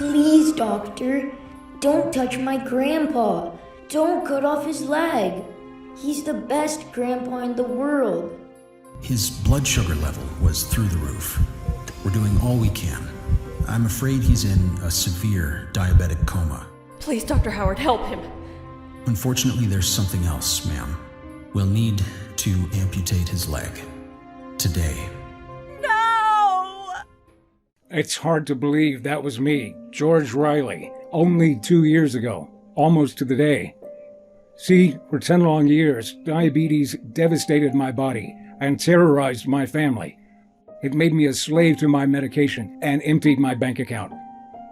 Please, doctor, don't touch my grandpa. Don't cut off his leg. He's the best grandpa in the world. His blood sugar level was through the roof. We're doing all we can. I'm afraid he's in a severe diabetic coma. Please, Dr. Howard, help him. Unfortunately, there's something else, ma'am. We'll need to amputate his leg. Today. No! It's hard to believe that was me, George Riley, only 2 years ago, almost to the day. See, for 10 long years, diabetes devastated my body and terrorized my family. It made me a slave to my medication and emptied my bank account.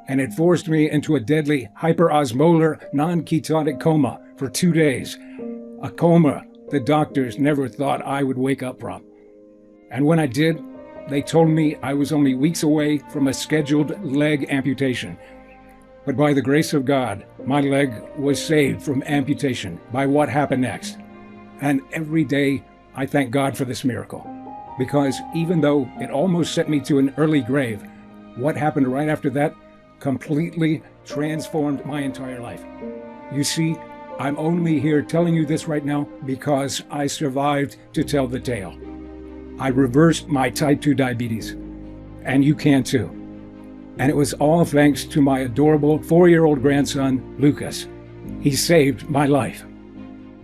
And it forced me into a deadly hyperosmolar non-ketonic coma for 2 days. A coma the doctors never thought I would wake up from. And when I did, they told me I was only weeks away from a scheduled leg amputation. But by the grace of God, my leg was saved from amputation by what happened next. And every day, I thank God for this miracle. Because even though it almost sent me to an early grave, what happened right after that completely transformed my entire life. You see, I'm only here telling you this right now because I survived to tell the tale. I reversed my type 2 diabetes, and you can too. And it was all thanks to my adorable 4-year-old grandson, Lucas. He saved my life.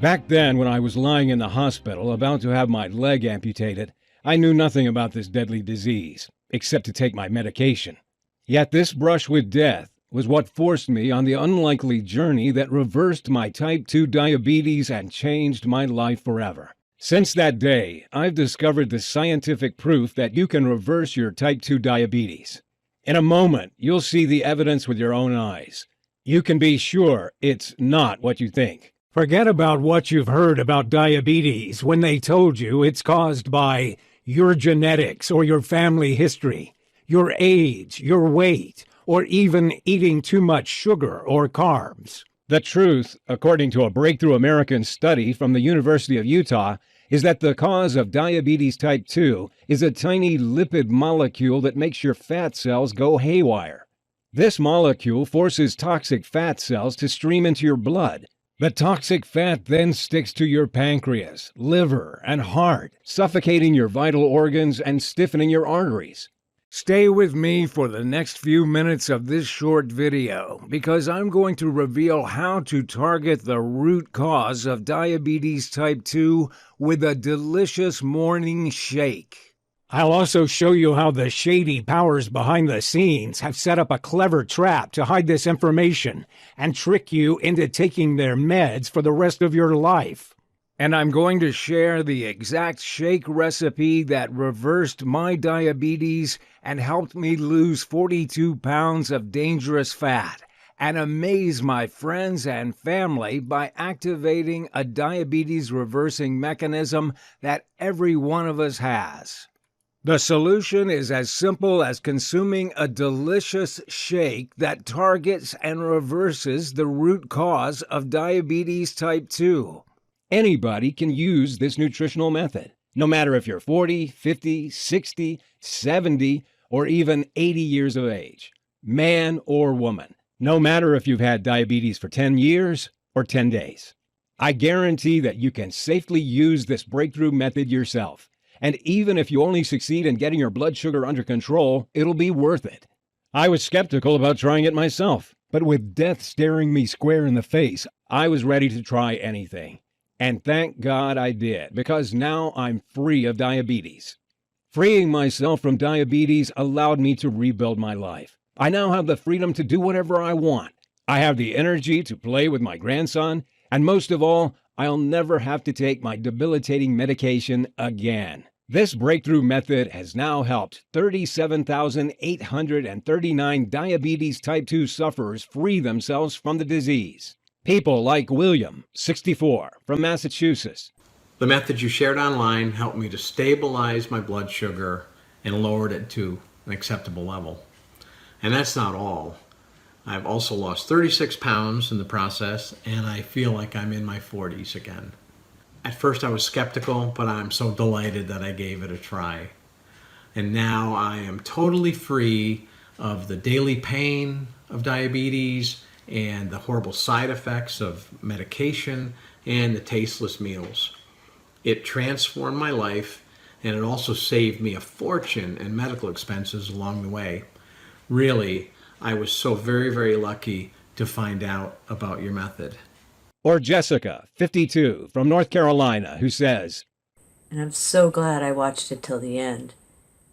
Back then, when I was lying in the hospital about to have my leg amputated, I knew nothing about this deadly disease, except to take my medication. Yet this brush with death was what forced me on the unlikely journey that reversed my type 2 diabetes and changed my life forever. Since that day, I've discovered the scientific proof that you can reverse your type 2 diabetes. In a moment, you'll see the evidence with your own eyes. You can be sure it's not what you think. Forget about what you've heard about diabetes when they told you it's caused by your genetics or your family history, your age, your weight, or even eating too much sugar or carbs. The truth, according to a breakthrough American study from the University of Utah, is that the cause of diabetes type 2 is a tiny lipid molecule that makes your fat cells go haywire. This molecule forces toxic fat cells to stream into your blood. The toxic fat then sticks to your pancreas, liver, and heart, suffocating your vital organs and stiffening your arteries. Stay with me for the next few minutes of this short video because I'm going to reveal how to target the root cause of diabetes type 2 with a delicious morning shake. I'll also show you how the shady powers behind the scenes have set up a clever trap to hide this information and trick you into taking their meds for the rest of your life. And I'm going to share the exact shake recipe that reversed my diabetes and helped me lose 42 pounds of dangerous fat and amaze my friends and family by activating a diabetes reversing mechanism that every one of us has. The solution is as simple as consuming a delicious shake that targets and reverses the root cause of diabetes type 2. Anybody can use this nutritional method, no matter if you're 40, 50, 60, 70, or even 80 years of age, man or woman, no matter if you've had diabetes for 10 years or 10 days. I guarantee that you can safely use this breakthrough method yourself. And even if you only succeed in getting your blood sugar under control, it'll be worth it. I was skeptical about trying it myself, but with death staring me square in the face, I was ready to try anything. And thank God I did, because now I'm free of diabetes. Freeing myself from diabetes allowed me to rebuild my life. I now have the freedom to do whatever I want. I have the energy to play with my grandson, and most of all, I'll never have to take my debilitating medication again. This breakthrough method has now helped 37,839 diabetes type 2 sufferers free themselves from the disease. People like William, 64, from Massachusetts. The method you shared online helped me to stabilize my blood sugar and lowered it to an acceptable level. And that's not all. I've also lost 36 pounds in the process, and I feel like I'm in my 40s again. At first I was skeptical, but I'm so delighted that I gave it a try. And now I am totally free of the daily pain, of diabetes and the horrible side effects of medication and the tasteless meals. It transformed my life, and it also saved me a fortune in medical expenses along the way. Really, I was so very, very lucky to find out about your method. Or Jessica, 52, from North Carolina, who says, And I'm so glad I watched it till the end,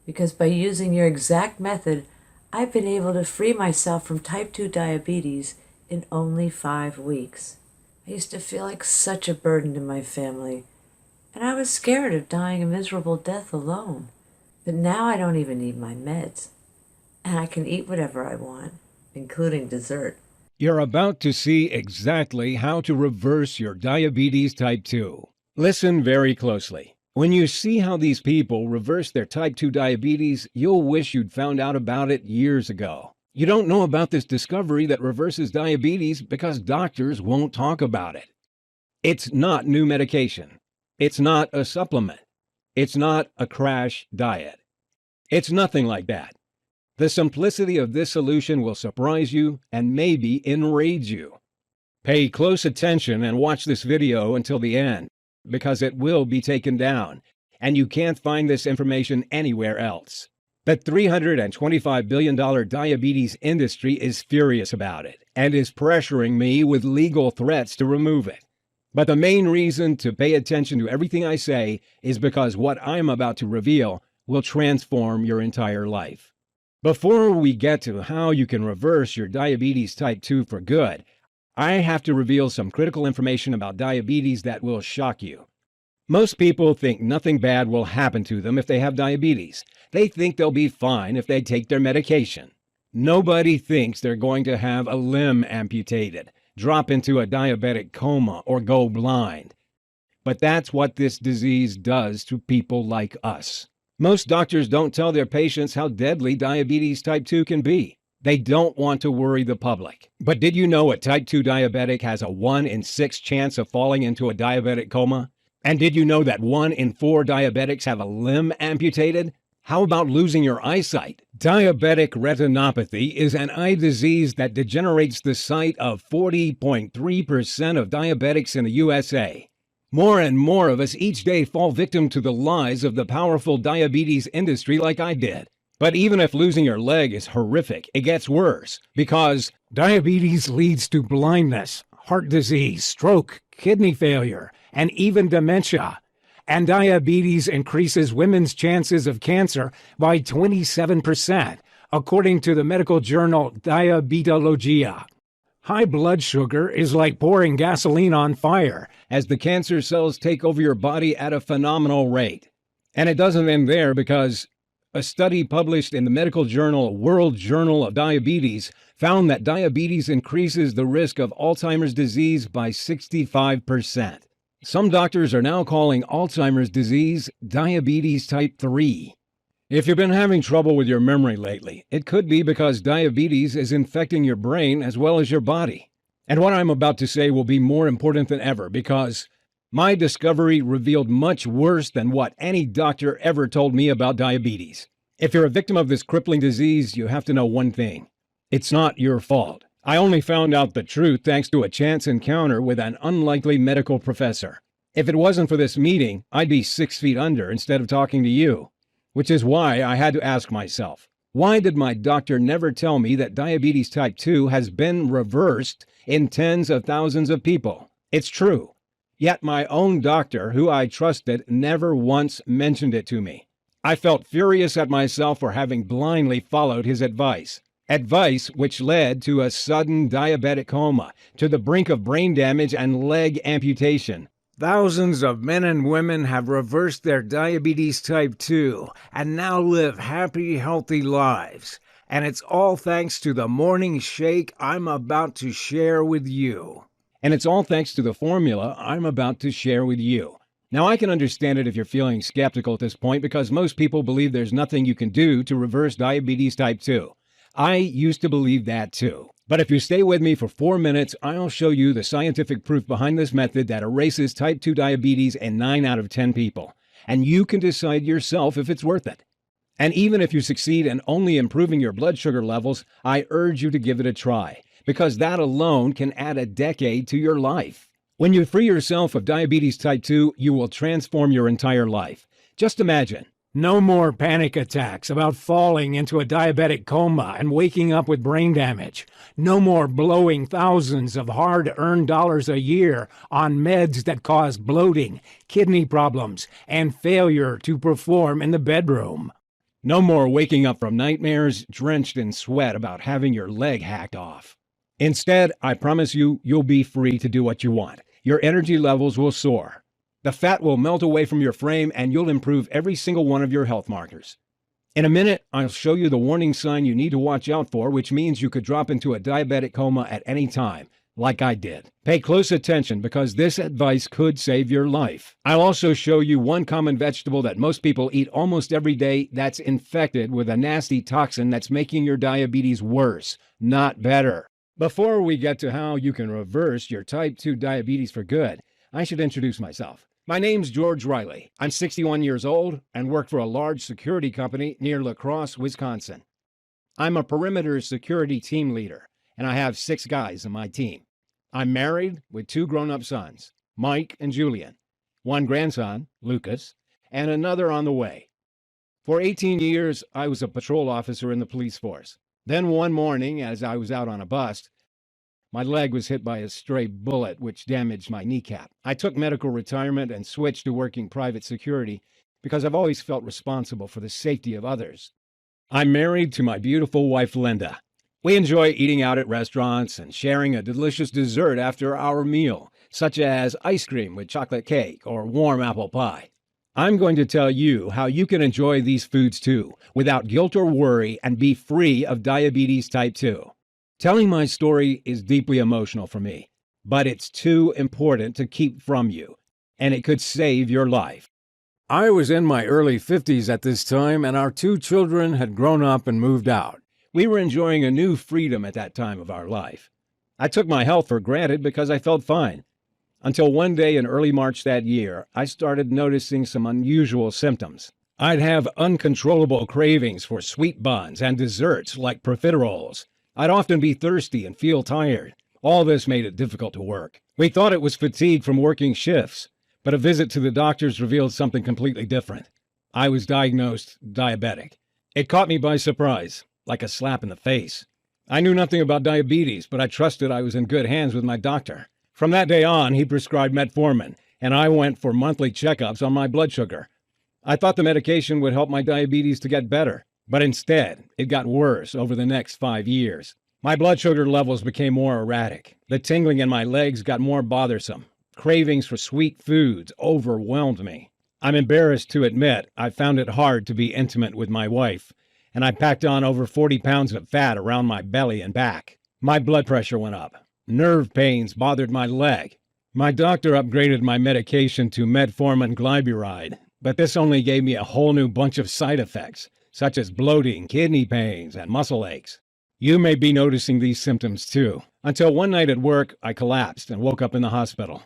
because by using your exact method, I've been able to free myself from type 2 diabetes in only 5 weeks. I used to feel like such a burden to my family, and I was scared of dying a miserable death alone. But now I don't even need my meds, and I can eat whatever I want, including dessert. You're about to see exactly how to reverse your diabetes type 2. Listen very closely. When you see how these people reverse their type 2 diabetes, you'll wish you'd found out about it years ago. You don't know about this discovery that reverses diabetes because doctors won't talk about it. It's not new medication. It's not a supplement. It's not a crash diet. It's nothing like that. The simplicity of this solution will surprise you and maybe enrage you. Pay close attention and watch this video until the end, because it will be taken down, and you can't find this information anywhere else. The $325 billion diabetes industry is furious about it and is pressuring me with legal threats to remove it. But the main reason to pay attention to everything I say is because what I'm about to reveal will transform your entire life. Before we get to how you can reverse your diabetes type 2 for good, I have to reveal some critical information about diabetes that will shock you. Most people think nothing bad will happen to them if they have diabetes. They think they'll be fine if they take their medication. Nobody thinks they're going to have a limb amputated, drop into a diabetic coma, or go blind. But that's what this disease does to people like us. Most doctors don't tell their patients how deadly diabetes type 2 can be. They don't want to worry the public. But did you know a type 2 diabetic has a 1 in 6 chance of falling into a diabetic coma? And did you know that 1 in 4 diabetics have a limb amputated? How about losing your eyesight? Diabetic retinopathy is an eye disease that degenerates the sight of 40.3% of diabetics in the USA. More and more of us each day fall victim to the lies of the powerful diabetes industry like I did. But even if losing your leg is horrific, it gets worse because Diabetes leads to blindness, heart disease, stroke, kidney failure, and even dementia. And diabetes increases women's chances of cancer by 27%, according to the medical journal Diabetologia. High blood sugar is like pouring gasoline on fire, as the cancer cells take over your body at a phenomenal rate. And it doesn't end there because a study published in the medical journal World Journal of Diabetes found that diabetes increases the risk of Alzheimer's disease by 65%. Some doctors are now calling Alzheimer's disease diabetes type 3. If you've been having trouble with your memory lately, it could be because diabetes is infecting your brain as well as your body. And what I'm about to say will be more important than ever because my discovery revealed much worse than what any doctor ever told me about diabetes. If you're a victim of this crippling disease, you have to know one thing. It's not your fault. I only found out the truth thanks to a chance encounter with an unlikely medical professor. If it wasn't for this meeting, I'd be 6 feet under instead of talking to you. Which is why I had to ask myself, why did my doctor never tell me that diabetes type 2 has been reversed in tens of thousands of people? It's true. Yet my own doctor, who I trusted, never once mentioned it to me. I felt furious at myself for having blindly followed his advice. Advice which led to a sudden diabetic coma, to the brink of brain damage and leg amputation. Thousands of men and women have reversed their diabetes type 2 and now live happy, healthy lives. And it's all thanks to the morning shake I'm about to share with you. And it's all thanks to the formula I'm about to share with you. Now, I can understand it if you're feeling skeptical at this point because most people believe there's nothing you can do to reverse diabetes type 2. I used to believe that too. But if you stay with me for 4 minutes, I'll show you the scientific proof behind this method that erases type 2 diabetes in 9 out of 10 people. And you can decide yourself if it's worth it. And even if you succeed in only improving your blood sugar levels, I urge you to give it a try, because that alone can add a decade to your life. When you free yourself of diabetes type 2, you will transform your entire life. Just imagine. No more panic attacks about falling into a diabetic coma and waking up with brain damage. No more blowing thousands of hard-earned dollars a year on meds that cause bloating, kidney problems, and failure to perform in the bedroom. No more waking up from nightmares drenched in sweat about having your leg hacked off. Instead, I promise you, you'll be free to do what you want. Your energy levels will soar. The fat will melt away from your frame, and you'll improve every single one of your health markers. In a minute, I'll show you the warning sign you need to watch out for, which means you could drop into a diabetic coma at any time, like I did. Pay close attention, because this advice could save your life. I'll also show you one common vegetable that most people eat almost every day that's infected with a nasty toxin that's making your diabetes worse, not better. Before we get to how you can reverse your type 2 diabetes for good, I should introduce myself. My name's George Riley. I'm 61 years old and work for a large security company near La Crosse, Wisconsin. I'm a perimeter security team leader, and I have 6 guys on my team. I'm married with 2 grown-up sons, Mike and Julian, 1 grandson, Lucas, and another on the way. For 18 years, I was a patrol officer in the police force. Then one morning, as I was out on a bust, my leg was hit by a stray bullet, which damaged my kneecap. I took medical retirement and switched to working private security because I've always felt responsible for the safety of others. I'm married to my beautiful wife, Linda. We enjoy eating out at restaurants and sharing a delicious dessert after our meal, such as ice cream with chocolate cake or warm apple pie. I'm going to tell you how you can enjoy these foods too, without guilt or worry, and be free of diabetes type 2. Telling my story is deeply emotional for me, but it's too important to keep from you, and it could save your life. I was in my early 50s at this time, and our 2 children had grown up and moved out. We were enjoying a new freedom at that time of our life. I took my health for granted because I felt fine. Until one day in early March that year, I started noticing some unusual symptoms. I'd have uncontrollable cravings for sweet buns and desserts like profiteroles. I'd often be thirsty and feel tired. All this made it difficult to work. We thought it was fatigue from working shifts, but a visit to the doctors revealed something completely different. I was diagnosed diabetic. It caught me by surprise, like a slap in the face. I knew nothing about diabetes, but I trusted I was in good hands with my doctor. From that day on, he prescribed metformin, and I went for monthly checkups on my blood sugar. I thought the medication would help my diabetes to get better. But instead, it got worse over the next 5 years. My blood sugar levels became more erratic. The tingling in my legs got more bothersome. Cravings for sweet foods overwhelmed me. I'm embarrassed to admit I found it hard to be intimate with my wife, and I packed on over 40 pounds of fat around my belly and back. My blood pressure went up. Nerve pains bothered my leg. My doctor upgraded my medication to metformin glyburide, but this only gave me a whole new bunch of side effects, such as bloating, kidney pains, and muscle aches. You may be noticing these symptoms too. Until one night at work, I collapsed and woke up in the hospital.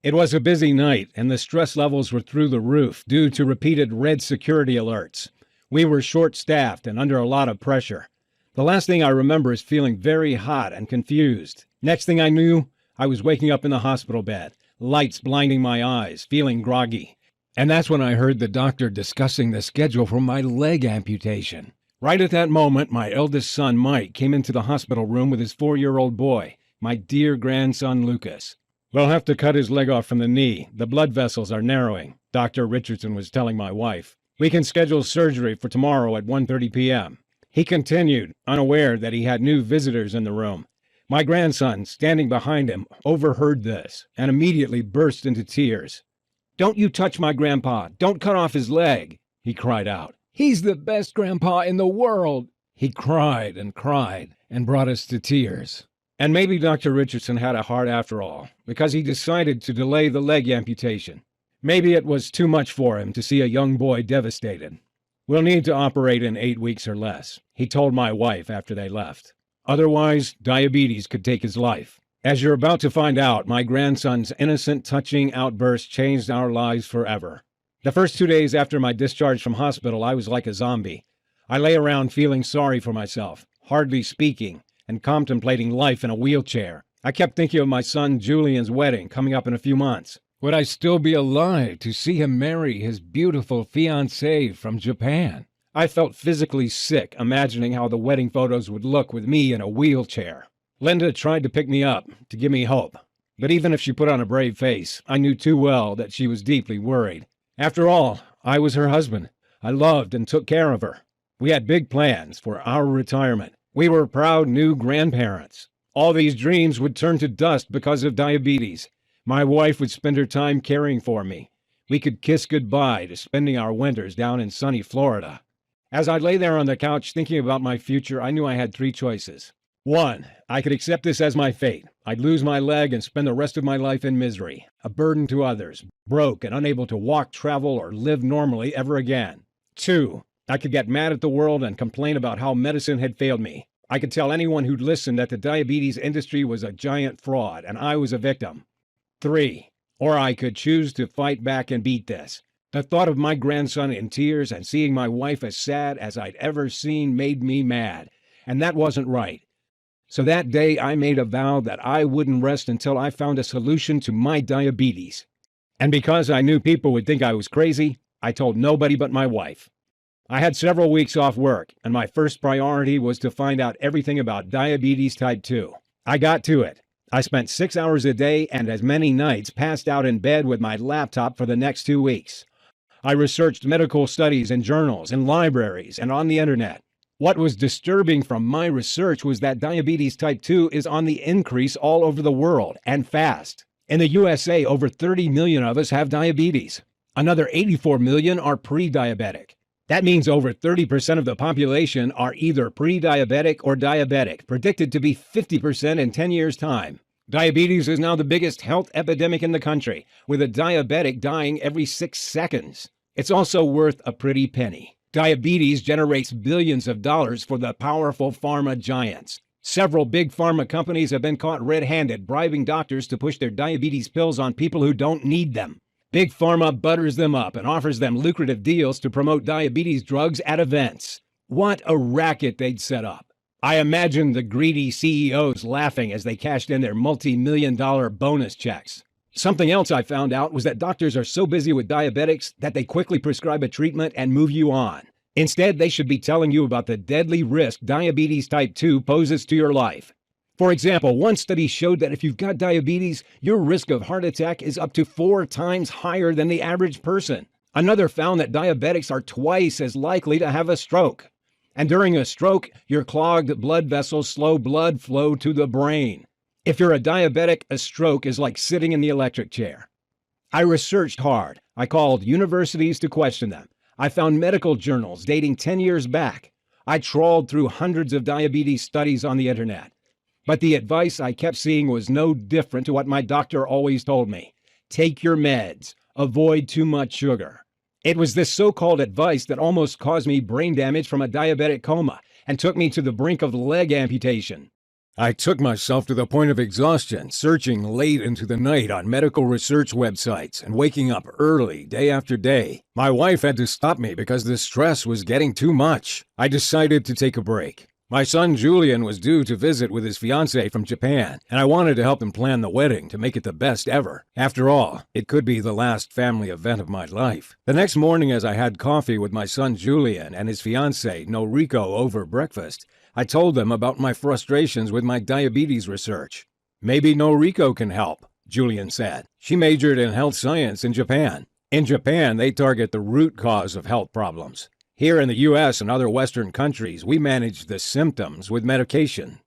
It was a busy night, and the stress levels were through the roof due to repeated red security alerts. We were short-staffed and under a lot of pressure. The last thing I remember is feeling very hot and confused. Next thing I knew, I was waking up in the hospital bed, lights blinding my eyes, feeling groggy. And that's when I heard the doctor discussing the schedule for my leg amputation. Right at that moment, my eldest son, Mike, came into the hospital room with his 4-year-old boy, my dear grandson, Lucas. We'll have to cut his leg off from the knee. The blood vessels are narrowing, Dr. Richardson was telling my wife. We can schedule surgery for tomorrow at 1:30 p.m. He continued, unaware that he had new visitors in the room. My grandson, standing behind him, overheard this and immediately burst into tears. "Don't you touch my grandpa. Don't cut off his leg," he cried out. "He's the best grandpa in the world." He cried and brought us to tears. And maybe Dr. Richardson had a heart after all, because he decided to delay the leg amputation. Maybe it was too much for him to see a young boy devastated. "We'll need to operate in 8 weeks or less," he told my wife after they left. "Otherwise, diabetes could take his life." As you're about to find out, my grandson's innocent, touching outburst changed our lives forever. The first 2 days after my discharge from hospital, I was like a zombie. I lay around feeling sorry for myself, hardly speaking, and contemplating life in a wheelchair. I kept thinking of my son Julian's wedding coming up in a few months. Would I still be alive to see him marry his beautiful fiancée from Japan? I felt physically sick imagining how the wedding photos would look with me in a wheelchair. Linda tried to pick me up, to give me hope. But even if she put on a brave face, I knew too well that she was deeply worried. After all, I was her husband. I loved and took care of her. We had big plans for our retirement. We were proud new grandparents. All these dreams would turn to dust because of diabetes. My wife would spend her time caring for me. We could kiss goodbye to spending our winters down in sunny Florida. As I lay there on the couch thinking about my future, I knew I had three choices. 1, I could accept this as my fate. I'd lose my leg and spend the rest of my life in misery, a burden to others, broke and unable to walk, travel, or live normally ever again. 2, I could get mad at the world and complain about how medicine had failed me. I could tell anyone who'd listen that the diabetes industry was a giant fraud and I was a victim. 3, or I could choose to fight back and beat this. The thought of my grandson in tears and seeing my wife as sad as I'd ever seen made me mad, and that wasn't right. So that day I made a vow that I wouldn't rest until I found a solution to my diabetes. And because I knew people would think I was crazy, I told nobody but my wife. I had several weeks off work, and my first priority was to find out everything about diabetes type 2. I got to it. I spent 6 hours a day and as many nights passed out in bed with my laptop for the next 2 weeks. I researched medical studies in journals, in libraries, and on the internet. What was disturbing from my research was that diabetes type 2 is on the increase all over the world, and fast. In the USA, over 30 million of us have diabetes. Another 84 million are pre-diabetic. That means over 30% of the population are either pre-diabetic or diabetic, predicted to be 50% in 10 years' time. Diabetes is now the biggest health epidemic in the country, with a diabetic dying every 6 seconds. It's also worth a pretty penny. Diabetes generates billions of dollars for the powerful pharma giants. Several big pharma companies have been caught red-handed bribing doctors to push their diabetes pills on people who don't need them. Big Pharma butters them up and offers them lucrative deals to promote diabetes drugs at events. What a racket they'd set up. I imagined the greedy CEOs laughing as they cashed in their multi-million-dollar bonus checks. Something else I found out was that doctors are so busy with diabetics that they quickly prescribe a treatment and move you on. Instead, they should be telling you about the deadly risk diabetes type 2 poses to your life. For example, one study showed that if you've got diabetes, your risk of heart attack is up to 4 times higher than the average person. Another found that diabetics are twice as likely to have a stroke. And during a stroke, your clogged blood vessels slow blood flow to the brain. If you're a diabetic, a stroke is like sitting in the electric chair. I researched hard. I called universities to question them. I found medical journals dating 10 years back. I trawled through hundreds of diabetes studies on the internet. But the advice I kept seeing was no different to what my doctor always told me. Take your meds. Avoid too much sugar. It was this so-called advice that almost caused me brain damage from a diabetic coma and took me to the brink of leg amputation. I took myself to the point of exhaustion, searching late into the night on medical research websites and waking up early day after day. My wife had to stop me because the stress was getting too much. I decided to take a break. My son Julian was due to visit with his fiancée from Japan, and I wanted to help him plan the wedding to make it the best ever. After all, it could be the last family event of my life. The next morning, as I had coffee with my son Julian and his fiancée Noriko over breakfast, I told them about my frustrations with my diabetes research. Maybe Noriko can help, Julian said. She majored in health science in Japan. In Japan, they target the root cause of health problems. Here in the U.S. and other Western countries, we manage the symptoms with medication.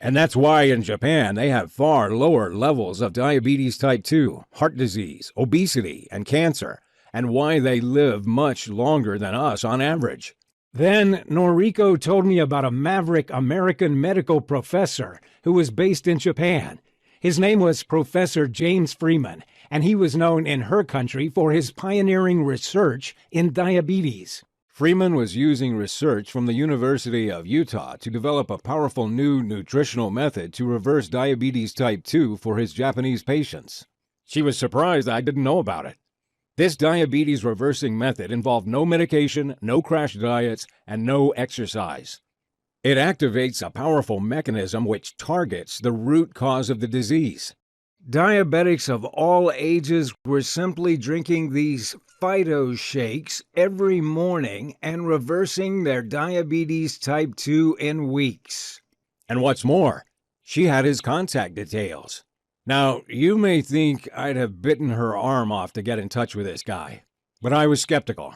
And that's why in Japan they have far lower levels of diabetes type 2, heart disease, obesity, and cancer, and why they live much longer than us on average. Then Noriko told me about a maverick American medical professor who was based in Japan. His name was Professor James Freeman, and he was known in her country for his pioneering research in diabetes. Freeman was using research from the University of Utah to develop a powerful new nutritional method to reverse diabetes type 2 for his Japanese patients. She was surprised I didn't know about it. This diabetes reversing method involved no medication, no crash diets, and no exercise. It activates a powerful mechanism which targets the root cause of the disease. Diabetics of all ages were simply drinking these Phyto shakes every morning and reversing their diabetes type 2 in weeks. And what's more, she had his contact details. Now, you may think I'd have bitten her arm off to get in touch with this guy, but I was skeptical.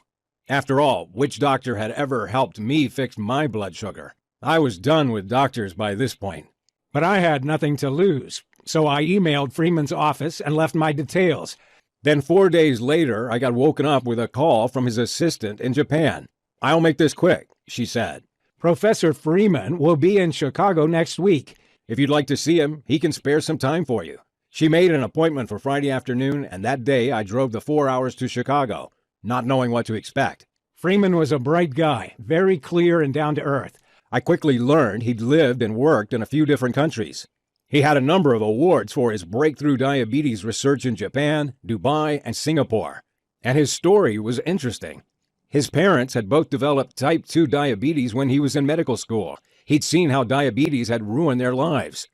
After all, which doctor had ever helped me fix my blood sugar? I was done with doctors by this point. But I had nothing to lose, so I emailed Freeman's office and left my details. Then 4 days later, I got woken up with a call from his assistant in Japan. "I'll make this quick," she said. Professor Freeman will be in Chicago next week. "If you'd like to see him, he can spare some time for you." She made an appointment for Friday afternoon, and that day I drove the 4 hours to Chicago, not knowing what to expect. Freeman was a bright guy, very clear and down to earth. I quickly learned he'd lived and worked in a few different countries. He had a number of awards for his breakthrough diabetes research in Japan, Dubai, and Singapore. And his story was interesting. His parents had both developed type 2 diabetes when he was in medical school. He'd seen how diabetes had ruined their lives.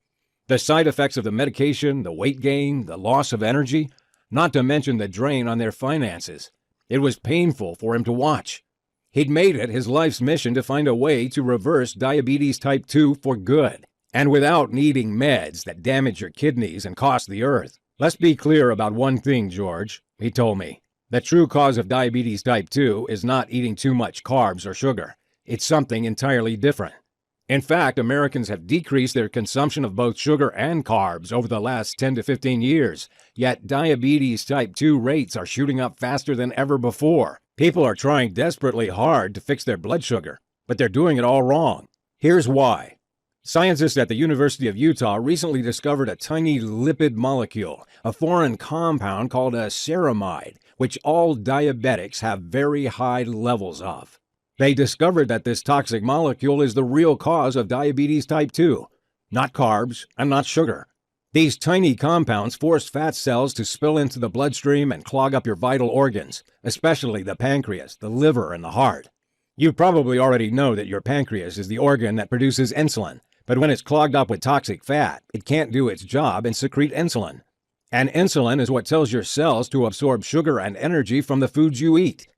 The side effects of the medication, the weight gain, the loss of energy, not to mention the drain on their finances. It was painful for him to watch. He'd made it his life's mission to find a way to reverse diabetes type 2 for good, and without needing meds that damage your kidneys and cost the earth. "Let's be clear about one thing, George," he told me. "The true cause of diabetes type 2 is not eating too much carbs or sugar. It's something entirely different. In fact, Americans have decreased their consumption of both sugar and carbs over the last 10 to 15 years, yet diabetes type 2 rates are shooting up faster than ever before. People are trying desperately hard to fix their blood sugar, but they're doing it all wrong. Here's why. Scientists at the University of Utah recently discovered a tiny lipid molecule, a foreign compound called a ceramide, which all diabetics have very high levels of. They discovered that this toxic molecule is the real cause of diabetes type 2, not carbs and not sugar. These tiny compounds force fat cells to spill into the bloodstream and clog up your vital organs, especially the pancreas, the liver, and the heart. You probably already know that your pancreas is the organ that produces insulin, but when it's clogged up with toxic fat, it can't do its job and secrete insulin. And insulin is what tells your cells to absorb sugar and energy from the foods you eat.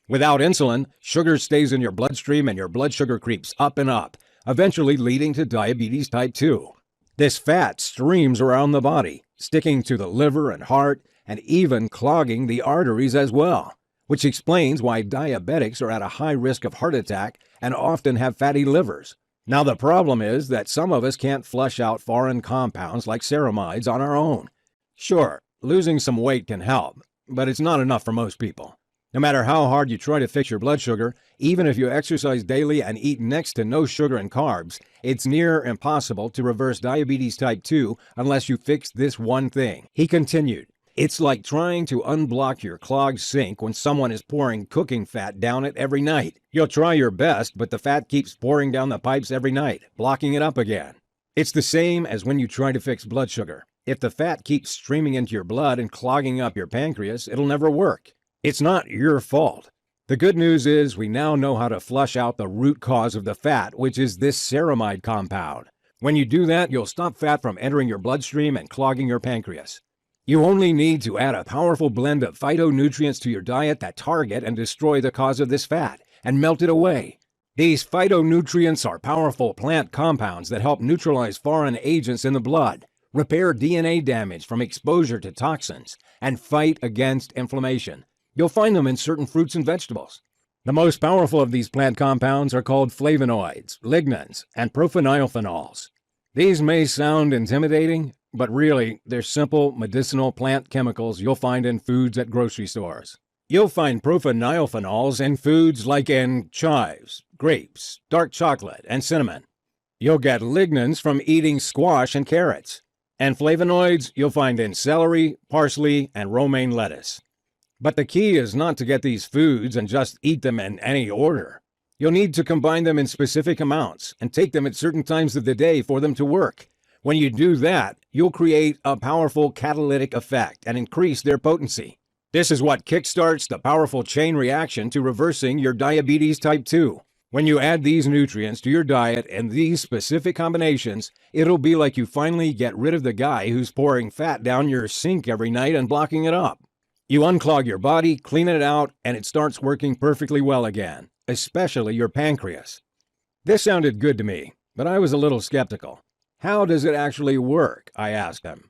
Without insulin, sugar stays in your bloodstream and your blood sugar creeps up and up, eventually leading to diabetes type 2. This fat streams around the body, sticking to the liver and heart, and even clogging the arteries as well, which explains why diabetics are at a high risk of heart attack and often have fatty livers. Now the problem is that some of us can't flush out foreign compounds like ceramides on our own. Sure, losing some weight can help, but it's not enough for most people. No matter how hard you try to fix your blood sugar, even if you exercise daily and eat next to no sugar and carbs, it's near impossible to reverse diabetes type 2 unless you fix this one thing. He continued, "It's like trying to unblock your clogged sink when someone is pouring cooking fat down it every night. You'll try your best, but the fat keeps pouring down the pipes every night, blocking it up again. It's the same as when you try to fix blood sugar. If the fat keeps streaming into your blood and clogging up your pancreas, it'll never work. It's not your fault. The good news is we now know how to flush out the root cause of the fat, which is this ceramide compound. When you do that, you'll stop fat from entering your bloodstream and clogging your pancreas. You only need to add a powerful blend of phytonutrients to your diet that target and destroy the cause of this fat and melt it away. These phytonutrients are powerful plant compounds that help neutralize foreign agents in the blood, repair DNA damage from exposure to toxins, and fight against inflammation. You'll find them in certain fruits and vegetables. The most powerful of these plant compounds are called flavonoids, lignans, and prophenols. These may sound intimidating, but really, they're simple medicinal plant chemicals you'll find in foods at grocery stores. You'll find prophenols in foods like in chives, grapes, dark chocolate, and cinnamon. You'll get lignans from eating squash and carrots. And flavonoids you'll find in celery, parsley, and romaine lettuce. But the key is not to get these foods and just eat them in any order. You'll need to combine them in specific amounts and take them at certain times of the day for them to work. When you do that, you'll create a powerful catalytic effect and increase their potency. This is what kickstarts the powerful chain reaction to reversing your diabetes type 2. When you add these nutrients to your diet in these specific combinations, it'll be like you finally get rid of the guy who's pouring fat down your sink every night and blocking it up. You unclog your body, clean it out, and it starts working perfectly well again, especially your pancreas. This sounded good to me, but I was a little skeptical. How does it actually work? I asked him.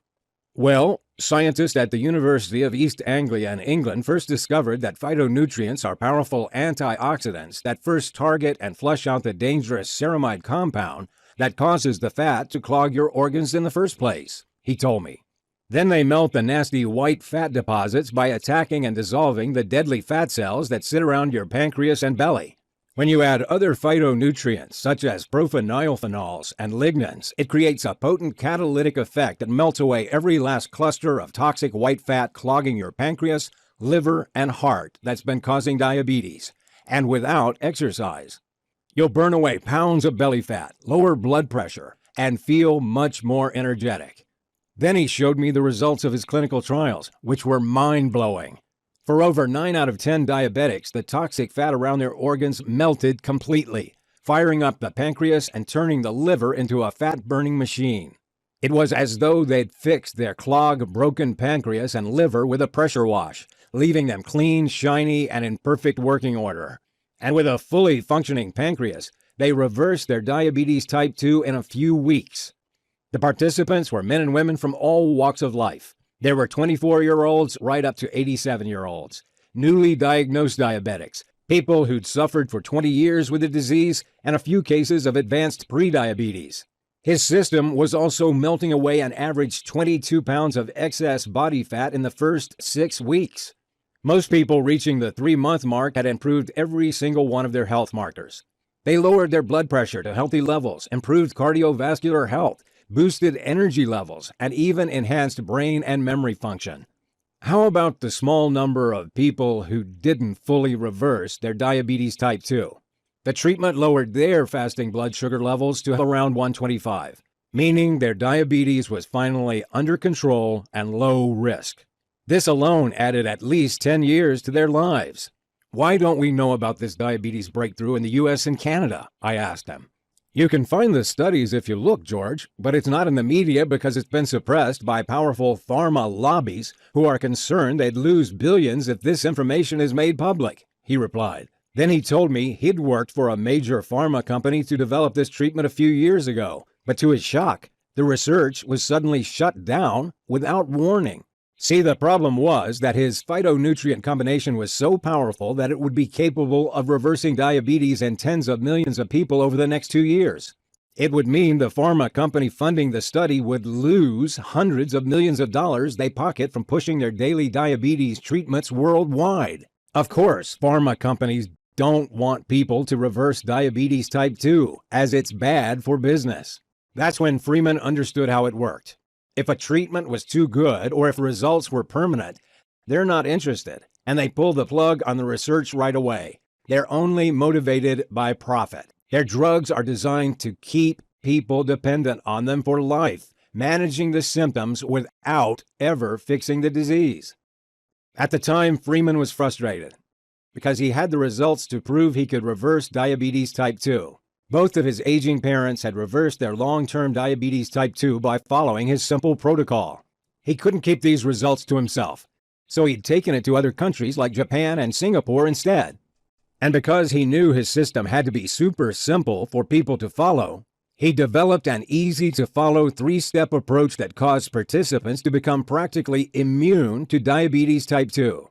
Well, scientists at the University of East Anglia in England first discovered that phytonutrients are powerful antioxidants that first target and flush out the dangerous ceramide compound that causes the fat to clog your organs in the first place, he told me. Then they melt the nasty white fat deposits by attacking and dissolving the deadly fat cells that sit around your pancreas and belly. When you add other phytonutrients, such as profenylphenols and lignans, it creates a potent catalytic effect that melts away every last cluster of toxic white fat clogging your pancreas, liver, and heart that's been causing diabetes, and without exercise. You'll burn away pounds of belly fat, lower blood pressure, and feel much more energetic. Then he showed me the results of his clinical trials, which were mind-blowing. For over 9 out of 10 diabetics, the toxic fat around their organs melted completely, firing up the pancreas and turning the liver into a fat-burning machine. It was as though they'd fixed their clogged, broken pancreas and liver with a pressure wash, leaving them clean, shiny, and in perfect working order. And with a fully functioning pancreas, they reversed their diabetes type 2 in a few weeks. The participants were men and women from all walks of life. There were 24-year-olds right up to 87-year-olds, newly diagnosed diabetics, people who'd suffered for 20 years with the disease, and a few cases of advanced prediabetes. His system was also melting away an average 22 pounds of excess body fat in the first 6 weeks. Most people reaching the 3-month mark had improved every single one of their health markers. They lowered their blood pressure to healthy levels, improved cardiovascular health, boosted energy levels, and even enhanced brain and memory function. How about the small number of people who didn't fully reverse their diabetes type 2? The treatment lowered their fasting blood sugar levels to around 125, meaning their diabetes was finally under control and low risk. This alone added at least 10 years to their lives. Why don't we know about this diabetes breakthrough in the US and Canada? I asked him. You can find the studies if you look, George, but it's not in the media because it's been suppressed by powerful pharma lobbies who are concerned they'd lose billions if this information is made public, he replied. Then he told me he'd worked for a major pharma company to develop this treatment a few years ago, but to his shock, the research was suddenly shut down without warning. See, the problem was that his phytonutrient combination was so powerful that it would be capable of reversing diabetes in tens of millions of people over the next 2 years. It would mean the pharma company funding the study would lose hundreds of millions of dollars they pocket from pushing their daily diabetes treatments worldwide. Of course, pharma companies don't want people to reverse diabetes type 2, as it's bad for business. That's when Freeman understood how it worked. If a treatment was too good or if results were permanent, they're not interested, and they pull the plug on the research right away. They're only motivated by profit. Their drugs are designed to keep people dependent on them for life, managing the symptoms without ever fixing the disease. At the time, Freeman was frustrated because he had the results to prove he could reverse diabetes type 2. Both of his aging parents had reversed their long-term diabetes type 2 by following his simple protocol. He couldn't keep these results to himself, so he'd taken it to other countries like Japan and Singapore instead. And because he knew his system had to be super simple for people to follow, he developed an easy-to-follow 3-step approach that caused participants to become practically immune to diabetes type 2.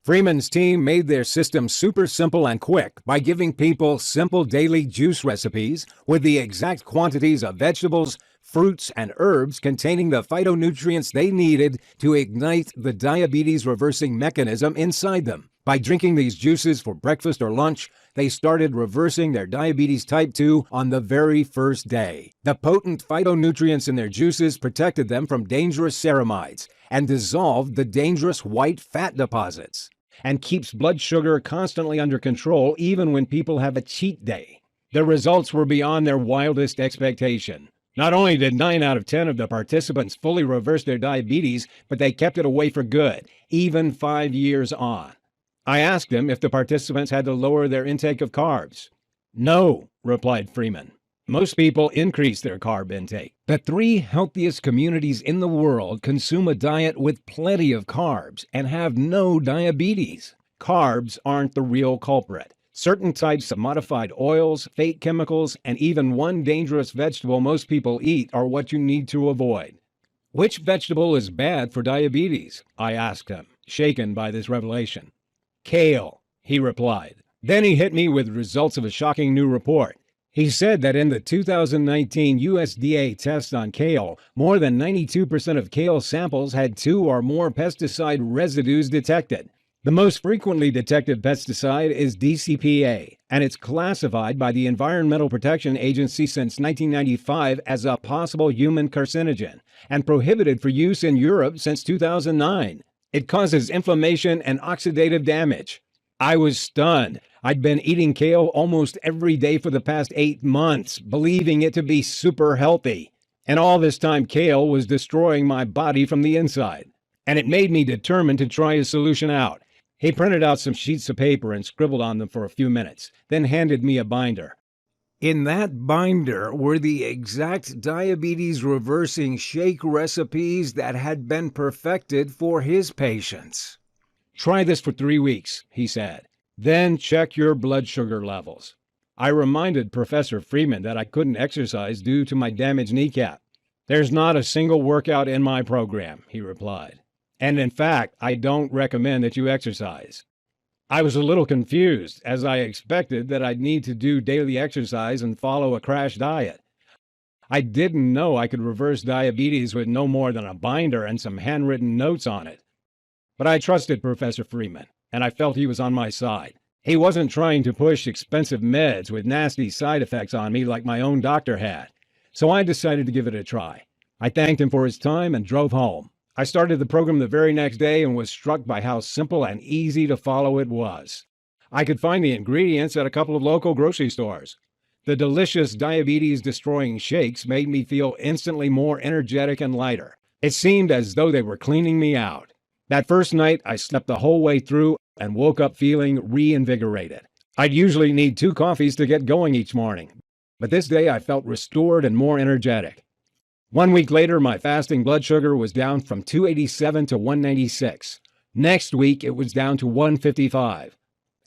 Freeman's team made their system super simple and quick by giving people simple daily juice recipes with the exact quantities of vegetables, fruits, and herbs containing the phytonutrients they needed to ignite the diabetes-reversing mechanism inside them. By drinking these juices for breakfast or lunch, they started reversing their diabetes type 2 on the very first day. The potent phytonutrients in their juices protected them from dangerous ceramides and dissolved the dangerous white fat deposits, and keeps blood sugar constantly under control even when people have a cheat day. The results were beyond their wildest expectation. Not only did 9 out of 10 of the participants fully reverse their diabetes, but they kept it away for good, even 5 years on. I asked him if the participants had to lower their intake of carbs. No, replied Freeman. Most people increase their carb intake. The 3 healthiest communities in the world consume a diet with plenty of carbs and have no diabetes. Carbs aren't the real culprit. Certain types of modified oils, fake chemicals, and even one dangerous vegetable most people eat are what you need to avoid. Which vegetable is bad for diabetes? I asked him, shaken by this revelation. Kale, he replied. Then he hit me with results of a shocking new report. He said that in the 2019 USDA test on kale, more than 92% of kale samples had 2 or more pesticide residues detected. The most frequently detected pesticide is DCPA, and it's classified by the Environmental Protection Agency since 1995 as a possible human carcinogen, and prohibited for use in Europe since 2009. It causes inflammation and oxidative damage. I was stunned. I'd been eating kale almost every day for the past 8 months, believing it to be super healthy. And all this time, kale was destroying my body from the inside. And it made me determined to try a solution out. He printed out some sheets of paper and scribbled on them for a few minutes, then handed me a binder. In that binder were the exact diabetes-reversing shake recipes that had been perfected for his patients. Try this for 3 weeks, he said. Then check your blood sugar levels. I reminded Professor Freeman that I couldn't exercise due to my damaged kneecap. There's not a single workout in my program, he replied. And in fact, I don't recommend that you exercise. I was a little confused, as I expected that I'd need to do daily exercise and follow a crash diet. I didn't know I could reverse diabetes with no more than a binder and some handwritten notes on it. But I trusted Professor Freeman, and I felt he was on my side. He wasn't trying to push expensive meds with nasty side effects on me like my own doctor had. So I decided to give it a try. I thanked him for his time and drove home. I started the program the very next day and was struck by how simple and easy to follow it was. I could find the ingredients at a couple of local grocery stores. The delicious diabetes-destroying shakes made me feel instantly more energetic and lighter. It seemed as though they were cleaning me out. That first night, I slept the whole way through and woke up feeling reinvigorated. I'd usually need 2 coffees to get going each morning, but this day I felt restored and more energetic. 1 week later, my fasting blood sugar was down from 287 to 196. Next week, it was down to 155.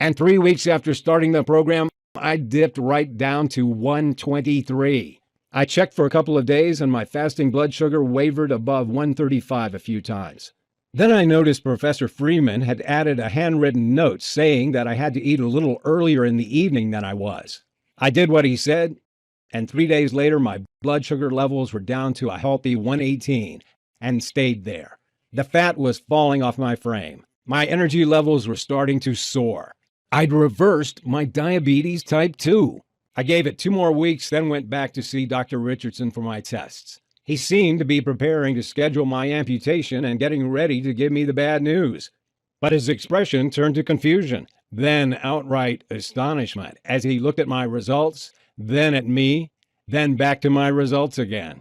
And 3 weeks after starting the program, I dipped right down to 123. I checked for a couple of days and my fasting blood sugar wavered above 135 a few times. Then I noticed Professor Freeman had added a handwritten note saying that I had to eat a little earlier in the evening than I was. I did what he said, and 3 days later my blood sugar levels were down to a healthy 118 and stayed there. The fat was falling off my frame. My energy levels were starting to soar. I'd reversed my diabetes type 2. I gave it 2 more weeks, then went back to see Dr. Richardson for my tests. He seemed to be preparing to schedule my amputation and getting ready to give me the bad news. But his expression turned to confusion, then outright astonishment as he looked at my results, then at me, then back to my results again.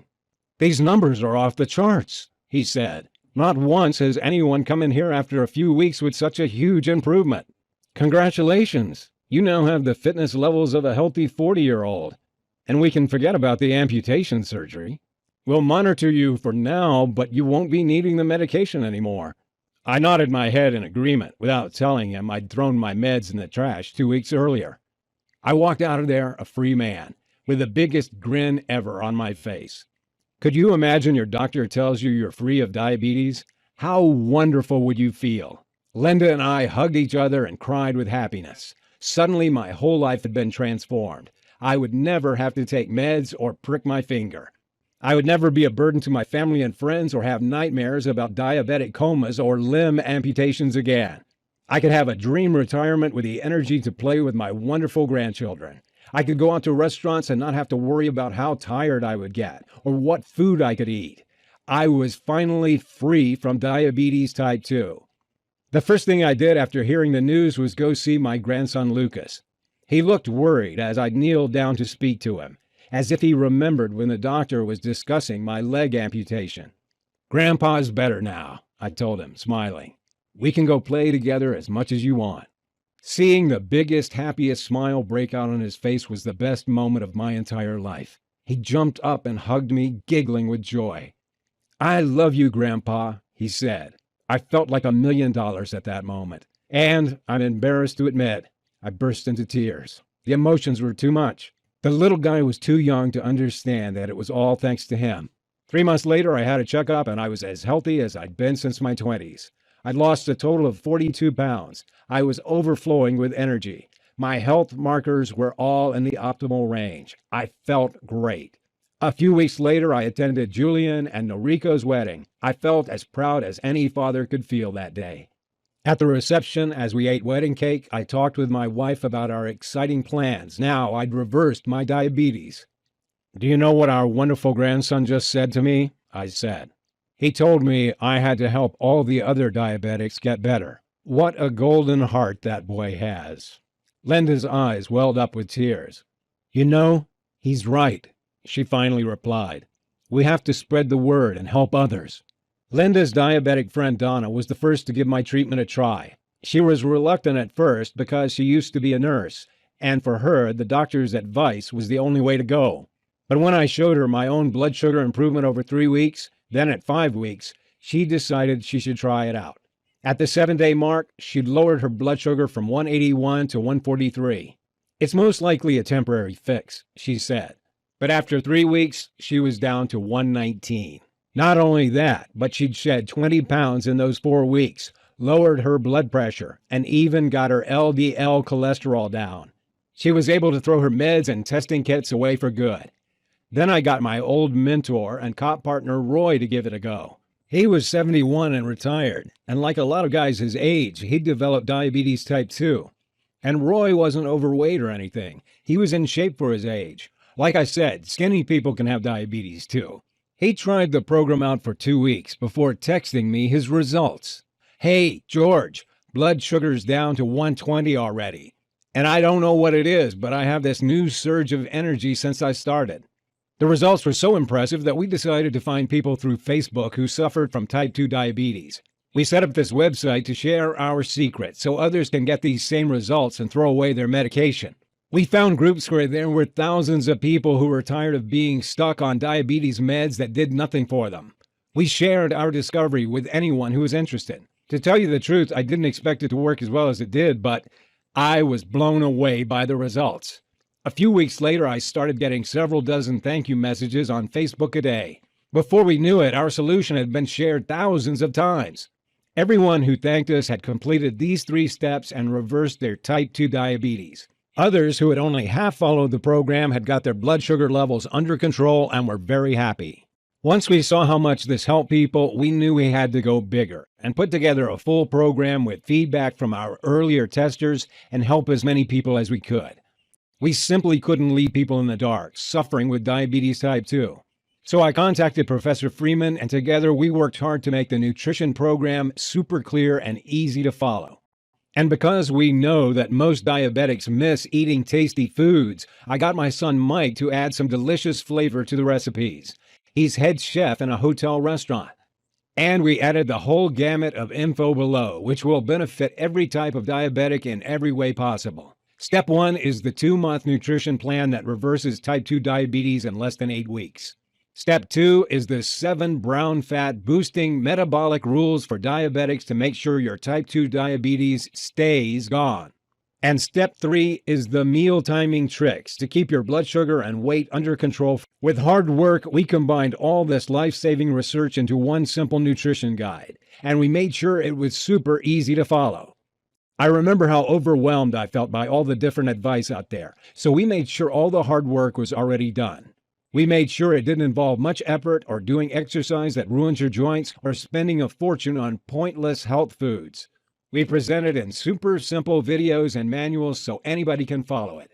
"These numbers are off the charts," he said. "Not once has anyone come in here after a few weeks with such a huge improvement. Congratulations! You now have the fitness levels of a healthy 40-year-old. And we can forget about the amputation surgery. We'll monitor you for now, but you won't be needing the medication anymore." I nodded my head in agreement without telling him I'd thrown my meds in the trash 2 weeks earlier. I walked out of there a free man, with the biggest grin ever on my face. Could you imagine your doctor tells you you're free of diabetes? How wonderful would you feel? Linda and I hugged each other and cried with happiness. Suddenly my whole life had been transformed. I would never have to take meds or prick my finger. I would never be a burden to my family and friends or have nightmares about diabetic comas or limb amputations again. I could have a dream retirement with the energy to play with my wonderful grandchildren. I could go out to restaurants and not have to worry about how tired I would get or what food I could eat. I was finally free from diabetes type 2. The first thing I did after hearing the news was go see my grandson Lucas. He looked worried as I kneeled down to speak to him. as if he remembered when the doctor was discussing my leg amputation. "Grandpa's better now," I told him, smiling. "We can go play together as much as you want." Seeing the biggest, happiest smile break out on his face was the best moment of my entire life. He jumped up and hugged me, giggling with joy. "I love you, Grandpa," he said. I felt like $1 million at that moment. And, I'm embarrassed to admit, I burst into tears. The emotions were too much. The little guy was too young to understand that it was all thanks to him. 3 months later, I had a checkup and I was as healthy as I'd been since my 20s. I'd lost a total of 42 pounds. I was overflowing with energy. My health markers were all in the optimal range. I felt great. A few weeks later, I attended Julian and Noriko's wedding. I felt as proud as any father could feel that day. At the reception, as we ate wedding cake, I talked with my wife about our exciting plans. Now I'd reversed my diabetes. "Do you know what our wonderful grandson just said to me?" I said. "He told me I had to help all the other diabetics get better. What a golden heart that boy has." Linda's eyes welled up with tears. "You know, he's right," she finally replied. "We have to spread the word and help others." Linda's diabetic friend Donna was the first to give my treatment a try. She was reluctant at first because she used to be a nurse, and for her, the doctor's advice was the only way to go. But when I showed her my own blood sugar improvement over 3 weeks, then at 5 weeks, she decided she should try it out. At the 7-day mark, she'd lowered her blood sugar from 181 to 143. "It's most likely a temporary fix," she said. But after 3 weeks, she was down to 119. Not only that, but she'd shed 20 pounds in those 4 weeks, lowered her blood pressure, and even got her LDL cholesterol down. She was able to throw her meds and testing kits away for good. Then I got my old mentor and cop partner Roy to give it a go. He was 71 and retired, and like a lot of guys his age, he'd developed diabetes type 2. And Roy wasn't overweight or anything. He was in shape for his age. Like I said, skinny people can have diabetes too. He tried the program out for 2 weeks before texting me his results. "Hey, George, blood sugar's down to 120 already. And I don't know what it is, but I have this new surge of energy since I started." The results were so impressive that we decided to find people through Facebook who suffered from type 2 diabetes. We set up this website to share our secret so others can get these same results and throw away their medication. We found groups where there were thousands of people who were tired of being stuck on diabetes meds that did nothing for them. We shared our discovery with anyone who was interested. To tell you the truth, I didn't expect it to work as well as it did, but I was blown away by the results. A few weeks later, I started getting several dozen thank you messages on Facebook a day. Before we knew it, our solution had been shared thousands of times. Everyone who thanked us had completed these 3 steps and reversed their type 2 diabetes. Others who had only half followed the program had got their blood sugar levels under control and were very happy. Once we saw how much this helped people, we knew we had to go bigger and put together a full program with feedback from our earlier testers and help as many people as we could. We simply couldn't leave people in the dark, suffering with diabetes type 2. So I contacted Professor Freeman, and together we worked hard to make the nutrition program super clear and easy to follow. And because we know that most diabetics miss eating tasty foods, I got my son Mike to add some delicious flavor to the recipes. He's head chef in a hotel restaurant. And we added the whole gamut of info below, which will benefit every type of diabetic in every way possible. Step 1 is the 2-month nutrition plan that reverses type 2 diabetes in less than 8 weeks. Step 2 is the 7 brown fat boosting metabolic rules for diabetics to make sure your type 2 diabetes stays gone. And step 3 is the meal timing tricks to keep your blood sugar and weight under control. With hard work, we combined all this life-saving research into one simple nutrition guide, and we made sure it was super easy to follow. I remember how overwhelmed I felt by all the different advice out there, so we made sure all the hard work was already done. We made sure it didn't involve much effort or doing exercise that ruins your joints or spending a fortune on pointless health foods. We presented in super simple videos and manuals so anybody can follow it.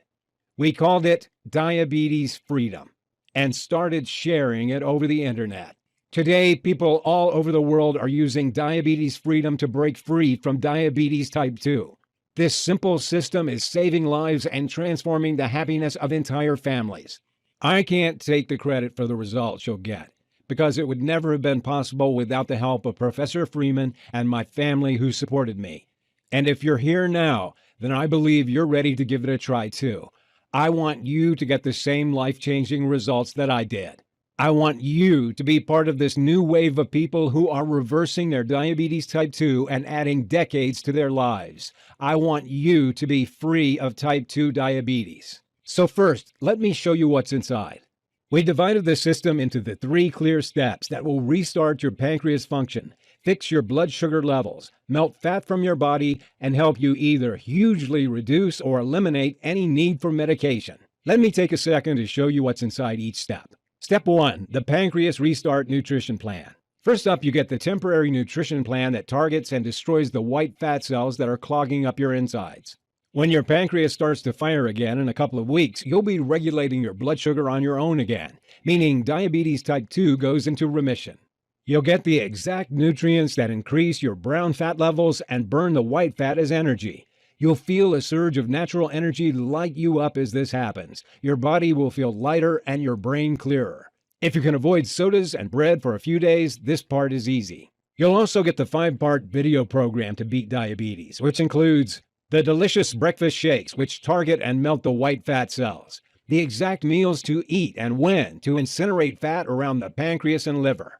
We called it Diabetes Freedom and started sharing it over the internet. Today, people all over the world are using Diabetes Freedom to break free from diabetes type 2. This simple system is saving lives and transforming the happiness of entire families. I can't take the credit for the results you'll get, because it would never have been possible without the help of Professor Freeman and my family who supported me. And if you're here now, then I believe you're ready to give it a try too. I want you to get the same life-changing results that I did. I want you to be part of this new wave of people who are reversing their diabetes type 2 and adding decades to their lives. I want you to be free of type 2 diabetes. So first, let me show you what's inside. We divided the system into the 3 clear steps that will restart your pancreas function, fix your blood sugar levels, melt fat from your body, and help you either hugely reduce or eliminate any need for medication. Let me take a second to show you what's inside each step. Step 1, the Pancreas Restart Nutrition Plan. First up, you get the temporary nutrition plan that targets and destroys the white fat cells that are clogging up your insides. When your pancreas starts to fire again in a couple of weeks, you'll be regulating your blood sugar on your own again, meaning diabetes type 2 goes into remission. You'll get the exact nutrients that increase your brown fat levels and burn the white fat as energy. You'll feel a surge of natural energy light you up as this happens. Your body will feel lighter and your brain clearer. If you can avoid sodas and bread for a few days, this part is easy. You'll also get the 5-part video program to beat diabetes, which includes the delicious breakfast shakes, which target and melt the white fat cells, the exact meals to eat and when to incinerate fat around the pancreas and liver,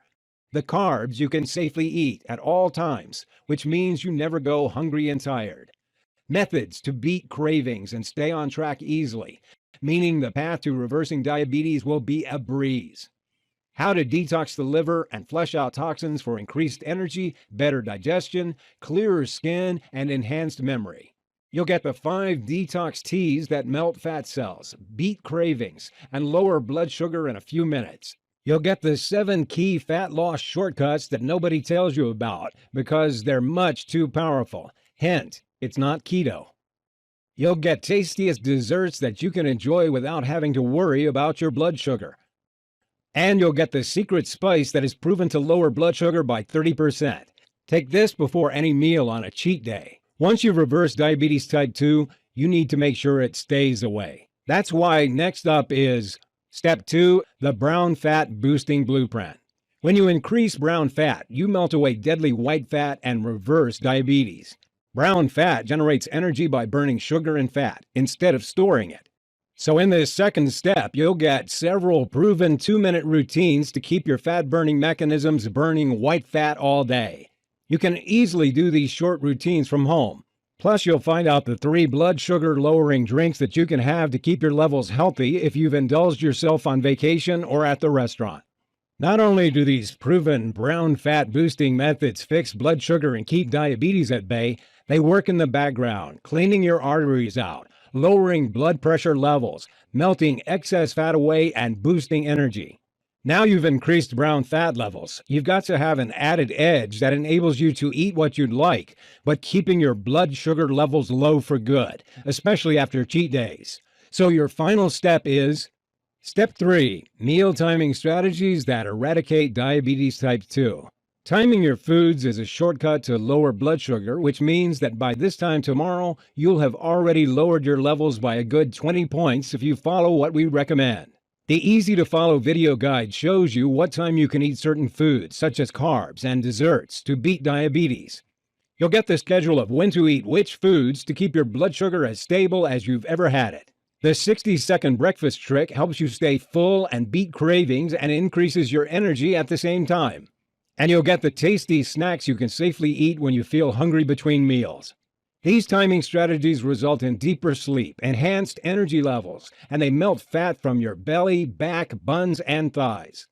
the carbs you can safely eat at all times, which means you never go hungry and tired, methods to beat cravings and stay on track easily, meaning the path to reversing diabetes will be a breeze, how to detox the liver and flush out toxins for increased energy, better digestion, clearer skin, and enhanced memory. You'll get the 5 detox teas that melt fat cells, beat cravings, and lower blood sugar in a few minutes. You'll get the 7 key fat loss shortcuts that nobody tells you about because they're much too powerful. Hint, it's not keto. You'll get tastiest desserts that you can enjoy without having to worry about your blood sugar. And you'll get the secret spice that is proven to lower blood sugar by 30%. Take this before any meal on a cheat day. Once you've reversed diabetes type 2, you need to make sure it stays away. That's why next up is Step 2, the Brown Fat Boosting Blueprint. When you increase brown fat, you melt away deadly white fat and reverse diabetes. Brown fat generates energy by burning sugar and fat instead of storing it. So in this second step, you'll get several proven 2-minute routines to keep your fat-burning mechanisms burning white fat all day. You can easily do these short routines from home. Plus, you'll find out the 3 blood sugar lowering drinks that you can have to keep your levels healthy if you've indulged yourself on vacation or at the restaurant. Not only do these proven brown fat boosting methods fix blood sugar and keep diabetes at bay, they work in the background, cleaning your arteries out, lowering blood pressure levels, melting excess fat away, and boosting energy. Now you've increased brown fat levels, you've got to have an added edge that enables you to eat what you'd like, but keeping your blood sugar levels low for good, especially after cheat days. So your final step is Step 3, meal timing strategies that eradicate diabetes type 2. Timing your foods is a shortcut to lower blood sugar, which means that by this time tomorrow, you'll have already lowered your levels by a good 20 points if you follow what we recommend. The easy-to-follow video guide shows you what time you can eat certain foods, such as carbs and desserts, to beat diabetes. You'll get the schedule of when to eat which foods to keep your blood sugar as stable as you've ever had it. The 60-second breakfast trick helps you stay full and beat cravings and increases your energy at the same time. And you'll get the tasty snacks you can safely eat when you feel hungry between meals. These timing strategies result in deeper sleep, enhanced energy levels, and they melt fat from your belly, back, buns, and thighs.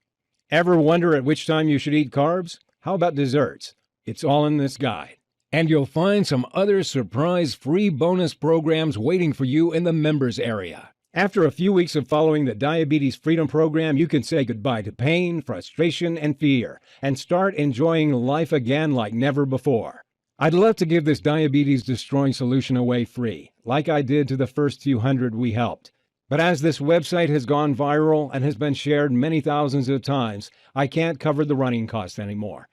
Ever wonder at which time you should eat carbs? How about desserts? It's all in this guide. And you'll find some other surprise free bonus programs waiting for you in the members area. After a few weeks of following the Diabetes Freedom Program, you can say goodbye to pain, frustration, and fear, and start enjoying life again like never before. I'd love to give this diabetes-destroying solution away free, like I did to the first few hundred we helped. But as this website has gone viral and has been shared many thousands of times, I can't cover the running costs anymore.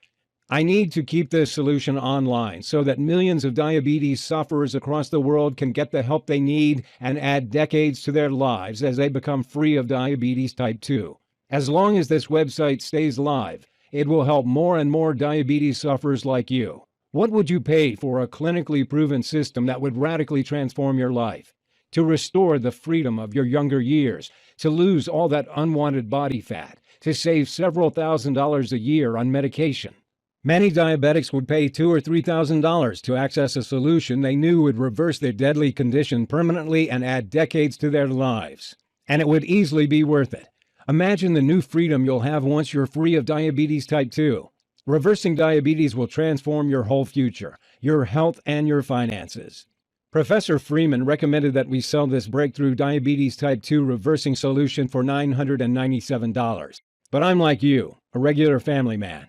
I need to keep this solution online so that millions of diabetes sufferers across the world can get the help they need and add decades to their lives as they become free of diabetes type 2. As long as this website stays live, it will help more and more diabetes sufferers like you. What would you pay for a clinically proven system that would radically transform your life? To restore the freedom of your younger years, to lose all that unwanted body fat, to save several $1,000s a year on medication. Many diabetics would pay $2,000 or $3,000 to access a solution they knew would reverse their deadly condition permanently and add decades to their lives. And it would easily be worth it. Imagine the new freedom you'll have once you're free of diabetes type 2. Reversing diabetes will transform your whole future, your health, and your finances. Professor Freeman recommended that we sell this breakthrough diabetes type 2 reversing solution for $997. But I'm like you, a regular family man.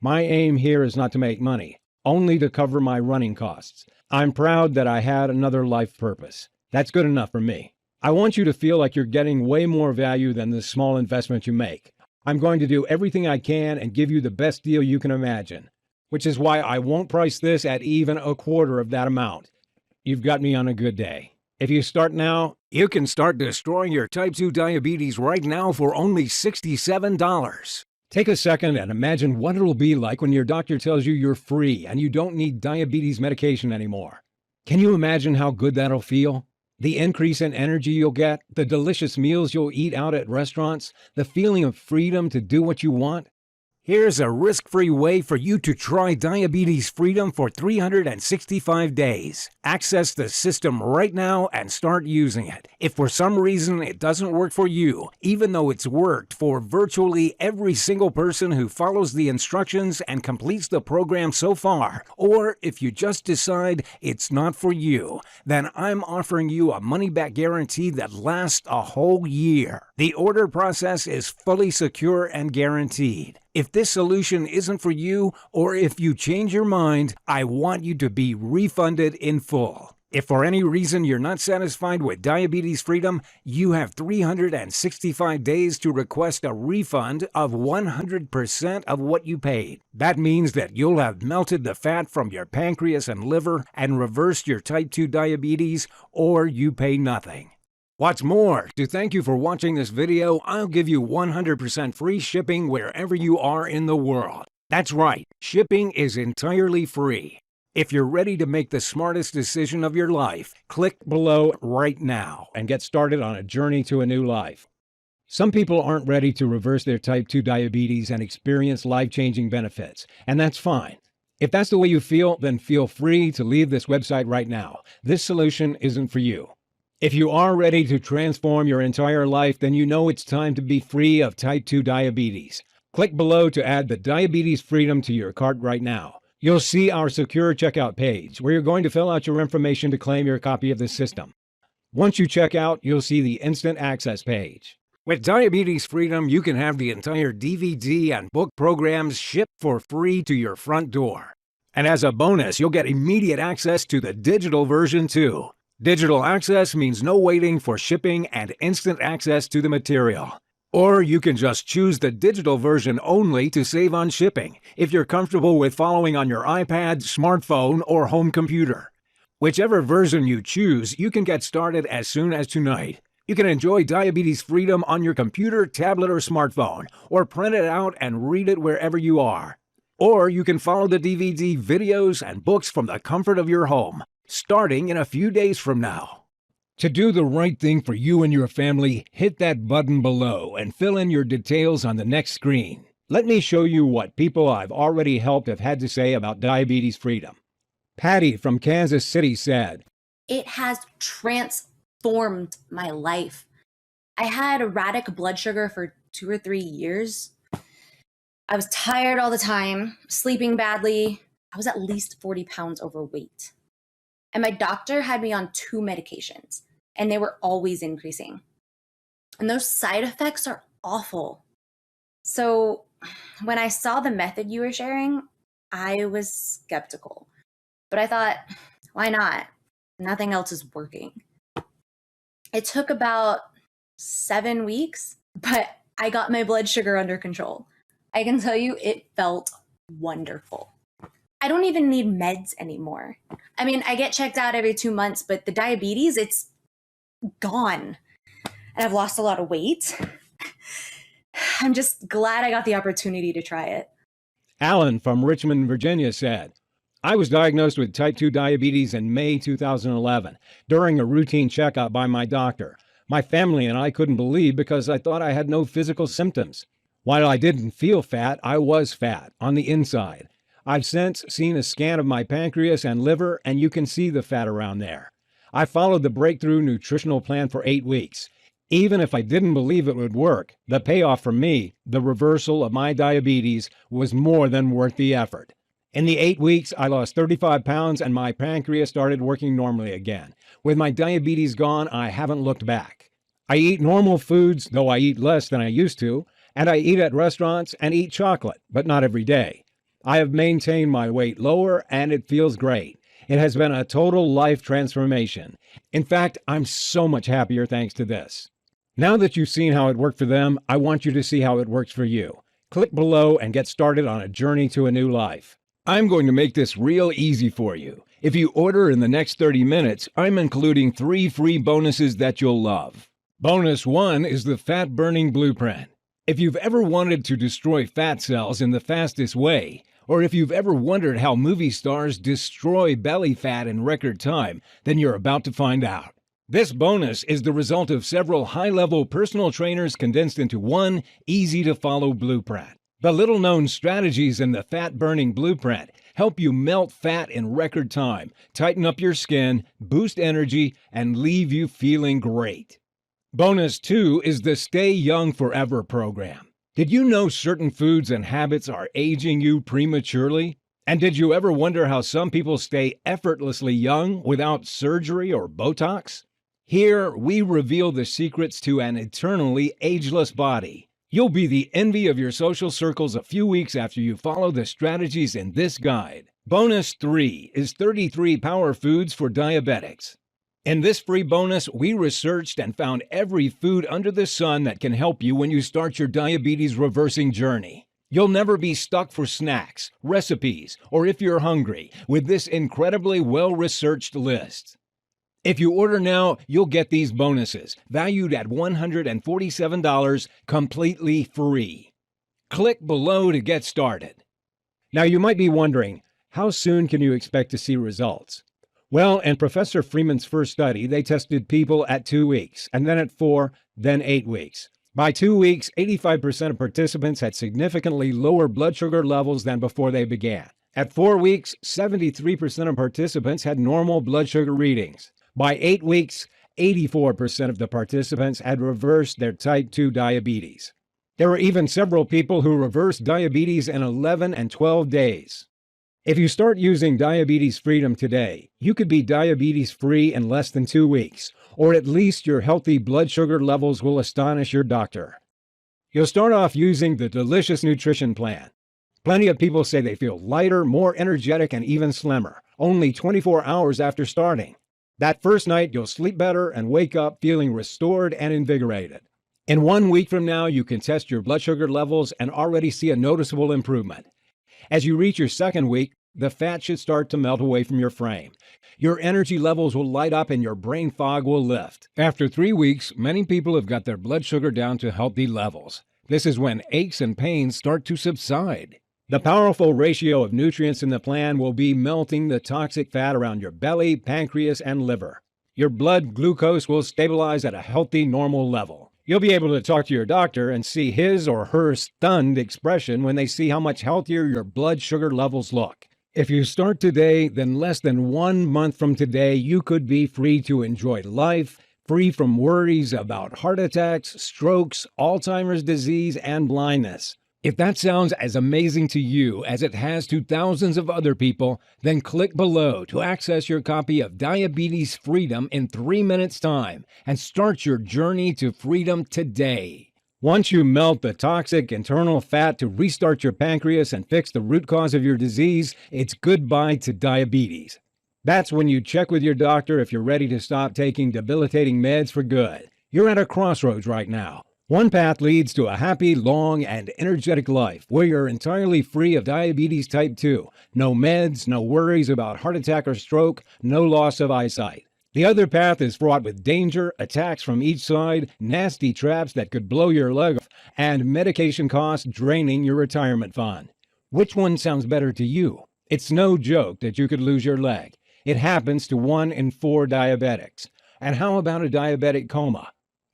My aim here is not to make money, only to cover my running costs. I'm proud that I had another life purpose. That's good enough for me. I want you to feel like you're getting way more value than the small investment you make. I'm going to do everything I can and give you the best deal you can imagine, which is why I won't price this at even a quarter of that amount. You've got me on a good day. If you start now, You can start destroying your type 2 diabetes right now for only $67. take a second and imagine what it'll be like when your doctor tells you you're free and you don't need diabetes medication anymore. Can you imagine how good that'll feel? The increase in energy you'll get, the delicious meals you'll eat out at restaurants, the feeling of freedom to do what you want. Here's a risk-free way for you to try diabetes freedom for 365 days. Access the system right now and start using it. If for some reason it doesn't work for you, even though it's worked for virtually every single person who follows the instructions and completes the program so far, or if you just decide it's not for you, then I'm offering you a money-back guarantee that lasts a whole year. The order process is fully secure and guaranteed. If this solution isn't for you, or if you change your mind, I want you to be refunded in full. If for any reason you're not satisfied with diabetes freedom, you have 365 days to request a refund of 100% of what you paid. That means that you'll have melted the fat from your pancreas and liver and reversed your type 2 diabetes, or you pay nothing. What's more, to thank you for watching this video, I'll give you 100% free shipping wherever you are in the world. That's right, shipping is entirely free. If you're ready to make the smartest decision of your life, click below right now and get started on a journey to a new life. Some people aren't ready to reverse their type 2 diabetes and experience life-changing benefits, and that's fine. If that's the way you feel, then feel free to leave this website right now. This solution isn't for you. If you are ready to transform your entire life, then you know it's time to be free of type 2 diabetes. Click below to add the diabetes freedom to your cart right now. You'll see our secure checkout page where you're going to fill out your information to claim your copy of the system. Once you check out, you'll see the instant access page. With diabetes freedom, you can have the entire DVD and book programs shipped for free to your front door. And as a bonus, you'll get immediate access to the digital version too. Digital access means no waiting for shipping and instant access to the material. Or you can just choose the digital version only to save on shipping, if you're comfortable with following on your iPad, smartphone, or home computer. Whichever version you choose, you can get started as soon as tonight. You can enjoy diabetes freedom on your computer, tablet, or smartphone, or print it out and read it wherever you are. Or you can follow the DVD videos and books from the comfort of your home, starting in a few days from now. To do the right thing for you and your family, hit that button below and fill in your details on the next screen. Let me show you what people I've already helped have had to say about diabetes freedom. Patty from Kansas City said, "It has transformed my life. I had erratic blood sugar for 2 or 3 years. I was tired all the time, sleeping badly. I was at least 40 pounds overweight. And my doctor had me on 2 medications, and they were always increasing. And those side effects are awful. So when I saw the method you were sharing, I was skeptical. But I thought, why not? Nothing else is working. It took about 7 weeks, but I got my blood sugar under control. I can tell you it felt wonderful. I don't even need meds anymore. I mean, I get checked out every 2 months, but the diabetes, it's gone. And I've lost a lot of weight. I'm just glad I got the opportunity to try it. Alan from Richmond, Virginia said, I was diagnosed with type 2 diabetes in May 2011 during a routine checkup by my doctor. My family and I couldn't believe because I thought I had no physical symptoms. While I didn't feel fat, I was fat on the inside. I've since seen a scan of my pancreas and liver, and you can see the fat around there. I followed the breakthrough nutritional plan for 8 weeks. Even if I didn't believe it would work, the payoff for me, the reversal of my diabetes, was more than worth the effort. In the 8 weeks, I lost 35 pounds and my pancreas started working normally again. With my diabetes gone, I haven't looked back. I eat normal foods, though I eat less than I used to, and I eat at restaurants and eat chocolate, but not every day. I have maintained my weight lower and it feels great. It has been a total life transformation. In fact, I'm so much happier thanks to this. Now that you've seen how it worked for them, I want you to see how it works for you. Click below and get started on a journey to a new life. I'm going to make this real easy for you. If you order in the next 30 minutes, I'm including 3 free bonuses that you'll love. Bonus 1 is the Fat Burning Blueprint. If you've ever wanted to destroy fat cells in the fastest way, or if you've ever wondered how movie stars destroy belly fat in record time, then you're about to find out. This bonus is the result of several high-level personal trainers condensed into one easy-to-follow blueprint. The little-known strategies in the Fat Burning Blueprint help you melt fat in record time, tighten up your skin, boost energy, and leave you feeling great. Bonus 2 is the Stay Young Forever program. Did you know certain foods and habits are aging you prematurely? And did you ever wonder how some people stay effortlessly young without surgery or Botox? Here, we reveal the secrets to an eternally ageless body. You'll be the envy of your social circles a few weeks after you follow the strategies in this guide. Bonus 3 is 33 power foods for diabetics. In this free bonus, we researched and found every food under the sun that can help you when you start your diabetes reversing journey. You'll never be stuck for snacks, recipes, or if you're hungry with this incredibly well-researched list. If you order now, you'll get these bonuses, valued at $147, completely free. Click below to get started. Now you might be wondering, how soon can you expect to see results? Well, in Professor Freeman's first study, they tested people at 2 weeks, and then at 4, then 8 weeks. By 2 weeks, 85% of participants had significantly lower blood sugar levels than before they began. At 4 weeks, 73% of participants had normal blood sugar readings. By 8 weeks, 84% of the participants had reversed their type 2 diabetes. There were even several people who reversed diabetes in 11 and 12 days. If you start using Diabetes Freedom today, you could be diabetes-free in less than 2 weeks, or at least your healthy blood sugar levels will astonish your doctor. You'll start off using the Delicious Nutrition Plan. Plenty of people say they feel lighter, more energetic, and even slimmer, only 24 hours after starting. That first night, you'll sleep better and wake up feeling restored and invigorated. In 1 week from now, you can test your blood sugar levels and already see a noticeable improvement. As you reach your second week, the fat should start to melt away from your frame. Your energy levels will light up and your brain fog will lift. After 3 weeks, many people have got their blood sugar down to healthy levels. This is when aches and pains start to subside. The powerful ratio of nutrients in the plan will be melting the toxic fat around your belly, pancreas, and liver. Your blood glucose will stabilize at a healthy, normal level. You'll be able to talk to your doctor and see his or her stunned expression when they see how much healthier your blood sugar levels look. If you start today, then less than 1 month from today, you could be free to enjoy life, free from worries about heart attacks, strokes, Alzheimer's disease, and blindness. If that sounds as amazing to you as it has to thousands of other people, then click below to access your copy of Diabetes Freedom in 3 minutes' time and start your journey to freedom today. Once you melt the toxic internal fat to restart your pancreas and fix the root cause of your disease, it's goodbye to diabetes. That's when you check with your doctor if you're ready to stop taking debilitating meds for good. You're at a crossroads right now. One path leads to a happy, long, and energetic life where you're entirely free of diabetes type 2. No meds, no worries about heart attack or stroke, no loss of eyesight. The other path is fraught with danger, attacks from each side, nasty traps that could blow your leg off, and medication costs draining your retirement fund. Which one sounds better to you? It's no joke that you could lose your leg. It happens to 1 in 4 diabetics. And how about a diabetic coma?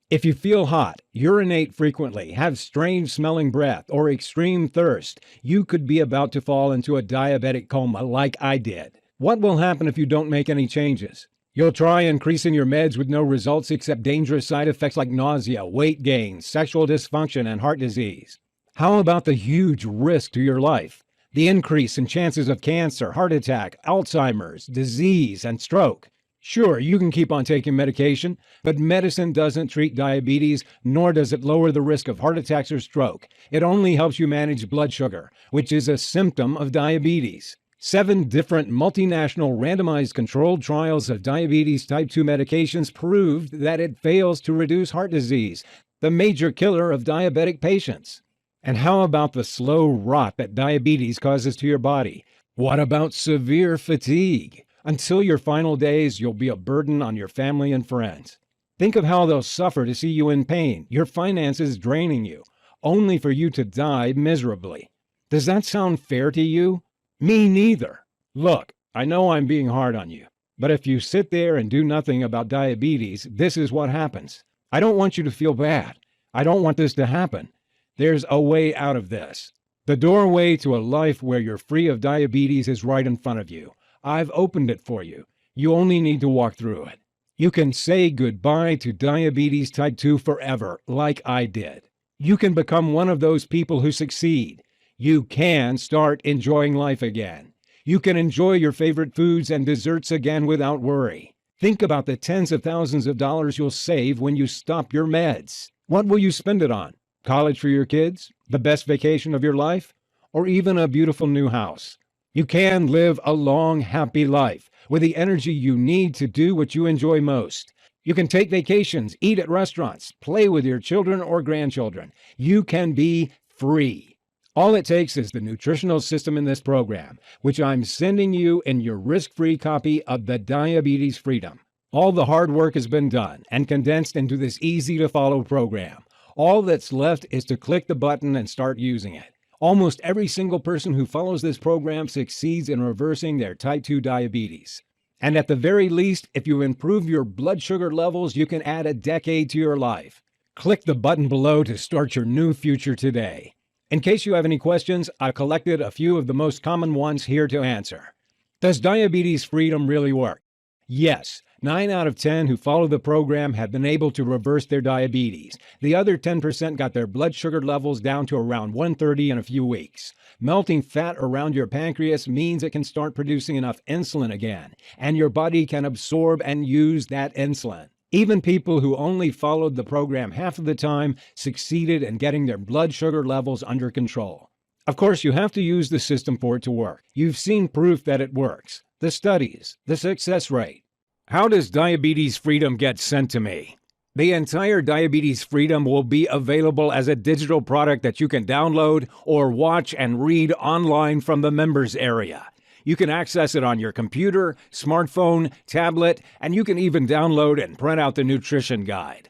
If you feel hot, urinate frequently, have strange smelling breath, or extreme thirst, you could be about to fall into a diabetic coma like I did. What will happen if you don't make any changes? You'll try increasing your meds with no results except dangerous side effects like nausea, weight gain, sexual dysfunction, and heart disease. How about the huge risk to your life? The increase in chances of cancer, heart attack, Alzheimer's, disease, and stroke. Sure, you can keep on taking medication, but medicine doesn't treat diabetes, nor does it lower the risk of heart attacks or stroke. It only helps you manage blood sugar, which is a symptom of diabetes. 7 different multinational randomized controlled trials of diabetes type 2 medications proved that it fails to reduce heart disease, the major killer of diabetic patients. And how about the slow rot that diabetes causes to your body? What about severe fatigue? Until your final days, you'll be a burden on your family and friends. Think of how they'll suffer to see you in pain, your finances draining you, only for you to die miserably. Does that sound fair to you? Me neither. Look, I know I'm being hard on you, but if you sit there and do nothing about diabetes, this is what happens. I don't want you to feel bad. I don't want this to happen. There's a way out of this. The doorway to a life where you're free of diabetes is right in front of you. I've opened it for you. You only need to walk through it. You can say goodbye to diabetes type 2 forever, like I did. You can become one of those people who succeed. You can start enjoying life again. You can enjoy your favorite foods and desserts again without worry. Think about the tens of thousands of dollars you'll save when you stop your meds. What will you spend it on? College for your kids? The best vacation of your life? Or even a beautiful new house? You can live a long, happy life with the energy you need to do what you enjoy most. You can take vacations, eat at restaurants, play with your children or grandchildren. You can be free. All it takes is the nutritional system in this program, which I'm sending you in your risk-free copy of the Diabetes Freedom. All the hard work has been done and condensed into this easy-to-follow program. All that's left is to click the button and start using it. Almost every single person who follows this program succeeds in reversing their type 2 diabetes. And at the very least, if you improve your blood sugar levels, you can add a decade to your life. Click the button below to start your new future today. In case you have any questions, I've collected a few of the most common ones here to answer. Does Diabetes Freedom really work? Yes. 9 out of 10 who follow the program have been able to reverse their diabetes. The other 10% got their blood sugar levels down to around 130 in a few weeks. Melting fat around your pancreas means it can start producing enough insulin again, and your body can absorb and use that insulin. Even people who only followed the program half of the time succeeded in getting their blood sugar levels under control. Of course, you have to use the system for it to work. You've seen proof that it works. The studies, the success rate. How does Diabetes Freedom get sent to me? The entire Diabetes Freedom will be available as a digital product that you can download or watch and read online from the members area. You can access it on your computer, smartphone, tablet, and you can even download and print out the nutrition guide.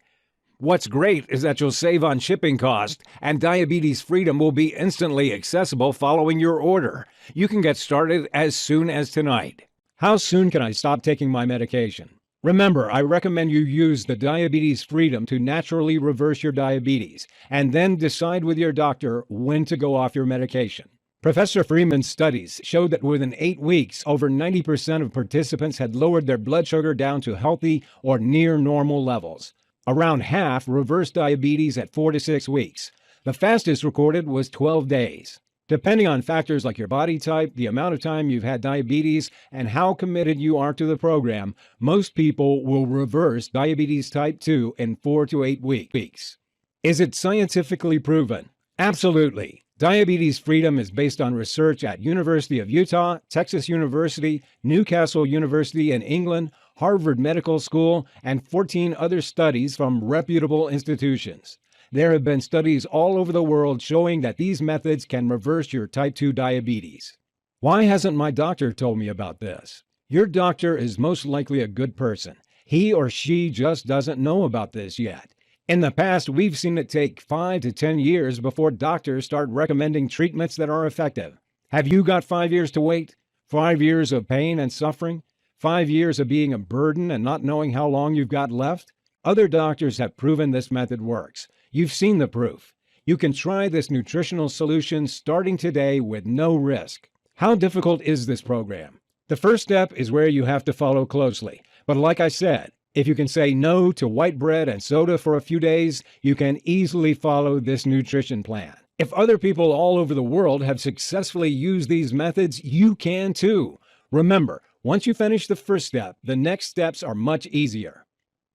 What's great is that you'll save on shipping costs, and Diabetes Freedom will be instantly accessible following your order. You can get started as soon as tonight. How soon can I stop taking my medication? Remember, I recommend you use the Diabetes Freedom to naturally reverse your diabetes, and then decide with your doctor when to go off your medication. Professor Freeman's studies showed that within 8 weeks, over 90% of participants had lowered their blood sugar down to healthy or near normal levels. Around half reversed diabetes at 4 to 6 weeks. The fastest recorded was 12 days. Depending on factors like your body type, the amount of time you've had diabetes, and how committed you are to the program, most people will reverse diabetes type 2 in 4 to 8 weeks. Is it scientifically proven? Absolutely. Diabetes Freedom is based on research at University of Utah, Texas University, Newcastle University in England, Harvard Medical School, and 14 other studies from reputable institutions. There have been studies all over the world showing that these methods can reverse your type 2 diabetes. Why hasn't my doctor told me about this? Your doctor is most likely a good person. He or she just doesn't know about this yet. In the past, we've seen it take 5 to 10 years before doctors start recommending treatments that are effective. Have you got 5 years to wait? 5 years of pain and suffering? 5 years of being a burden and not knowing how long you've got left? Other doctors have proven this method works. You've seen the proof. You can try this nutritional solution starting today with no risk. How difficult is this program? The first step is where you have to follow closely. But like I said, if you can say no to white bread and soda for a few days, you can easily follow this nutrition plan. If other people all over the world have successfully used these methods, you can too. Remember, once you finish the first step, the next steps are much easier.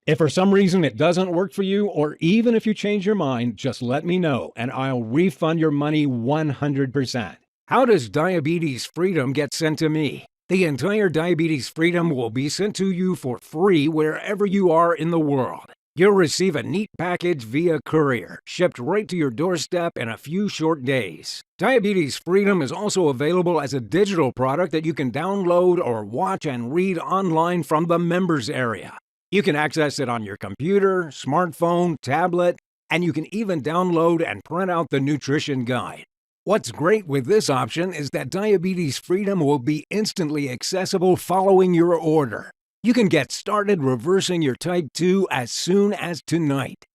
If for some reason it doesn't work for you, or even if you change your mind, just let me know and I'll refund your money 100%. How does Diabetes Freedom get sent to me? The entire Diabetes Freedom will be sent to you for free wherever you are in the world. You'll receive a neat package via courier, shipped right to your doorstep in a few short days. Diabetes Freedom is also available as a digital product that you can download or watch and read online from the members area. You can access it on your computer, smartphone, tablet, and you can even download and print out the nutrition guide. What's great with this option is that Diabetes Freedom will be instantly accessible following your order. You can get started reversing your type 2 as soon as tonight.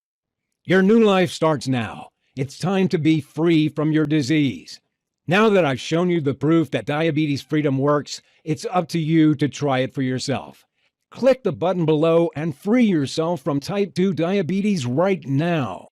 Your new life starts now. It's time to be free from your disease. Now that I've shown you the proof that Diabetes Freedom works, it's up to you to try it for yourself. Click the button below and free yourself from type 2 diabetes right now.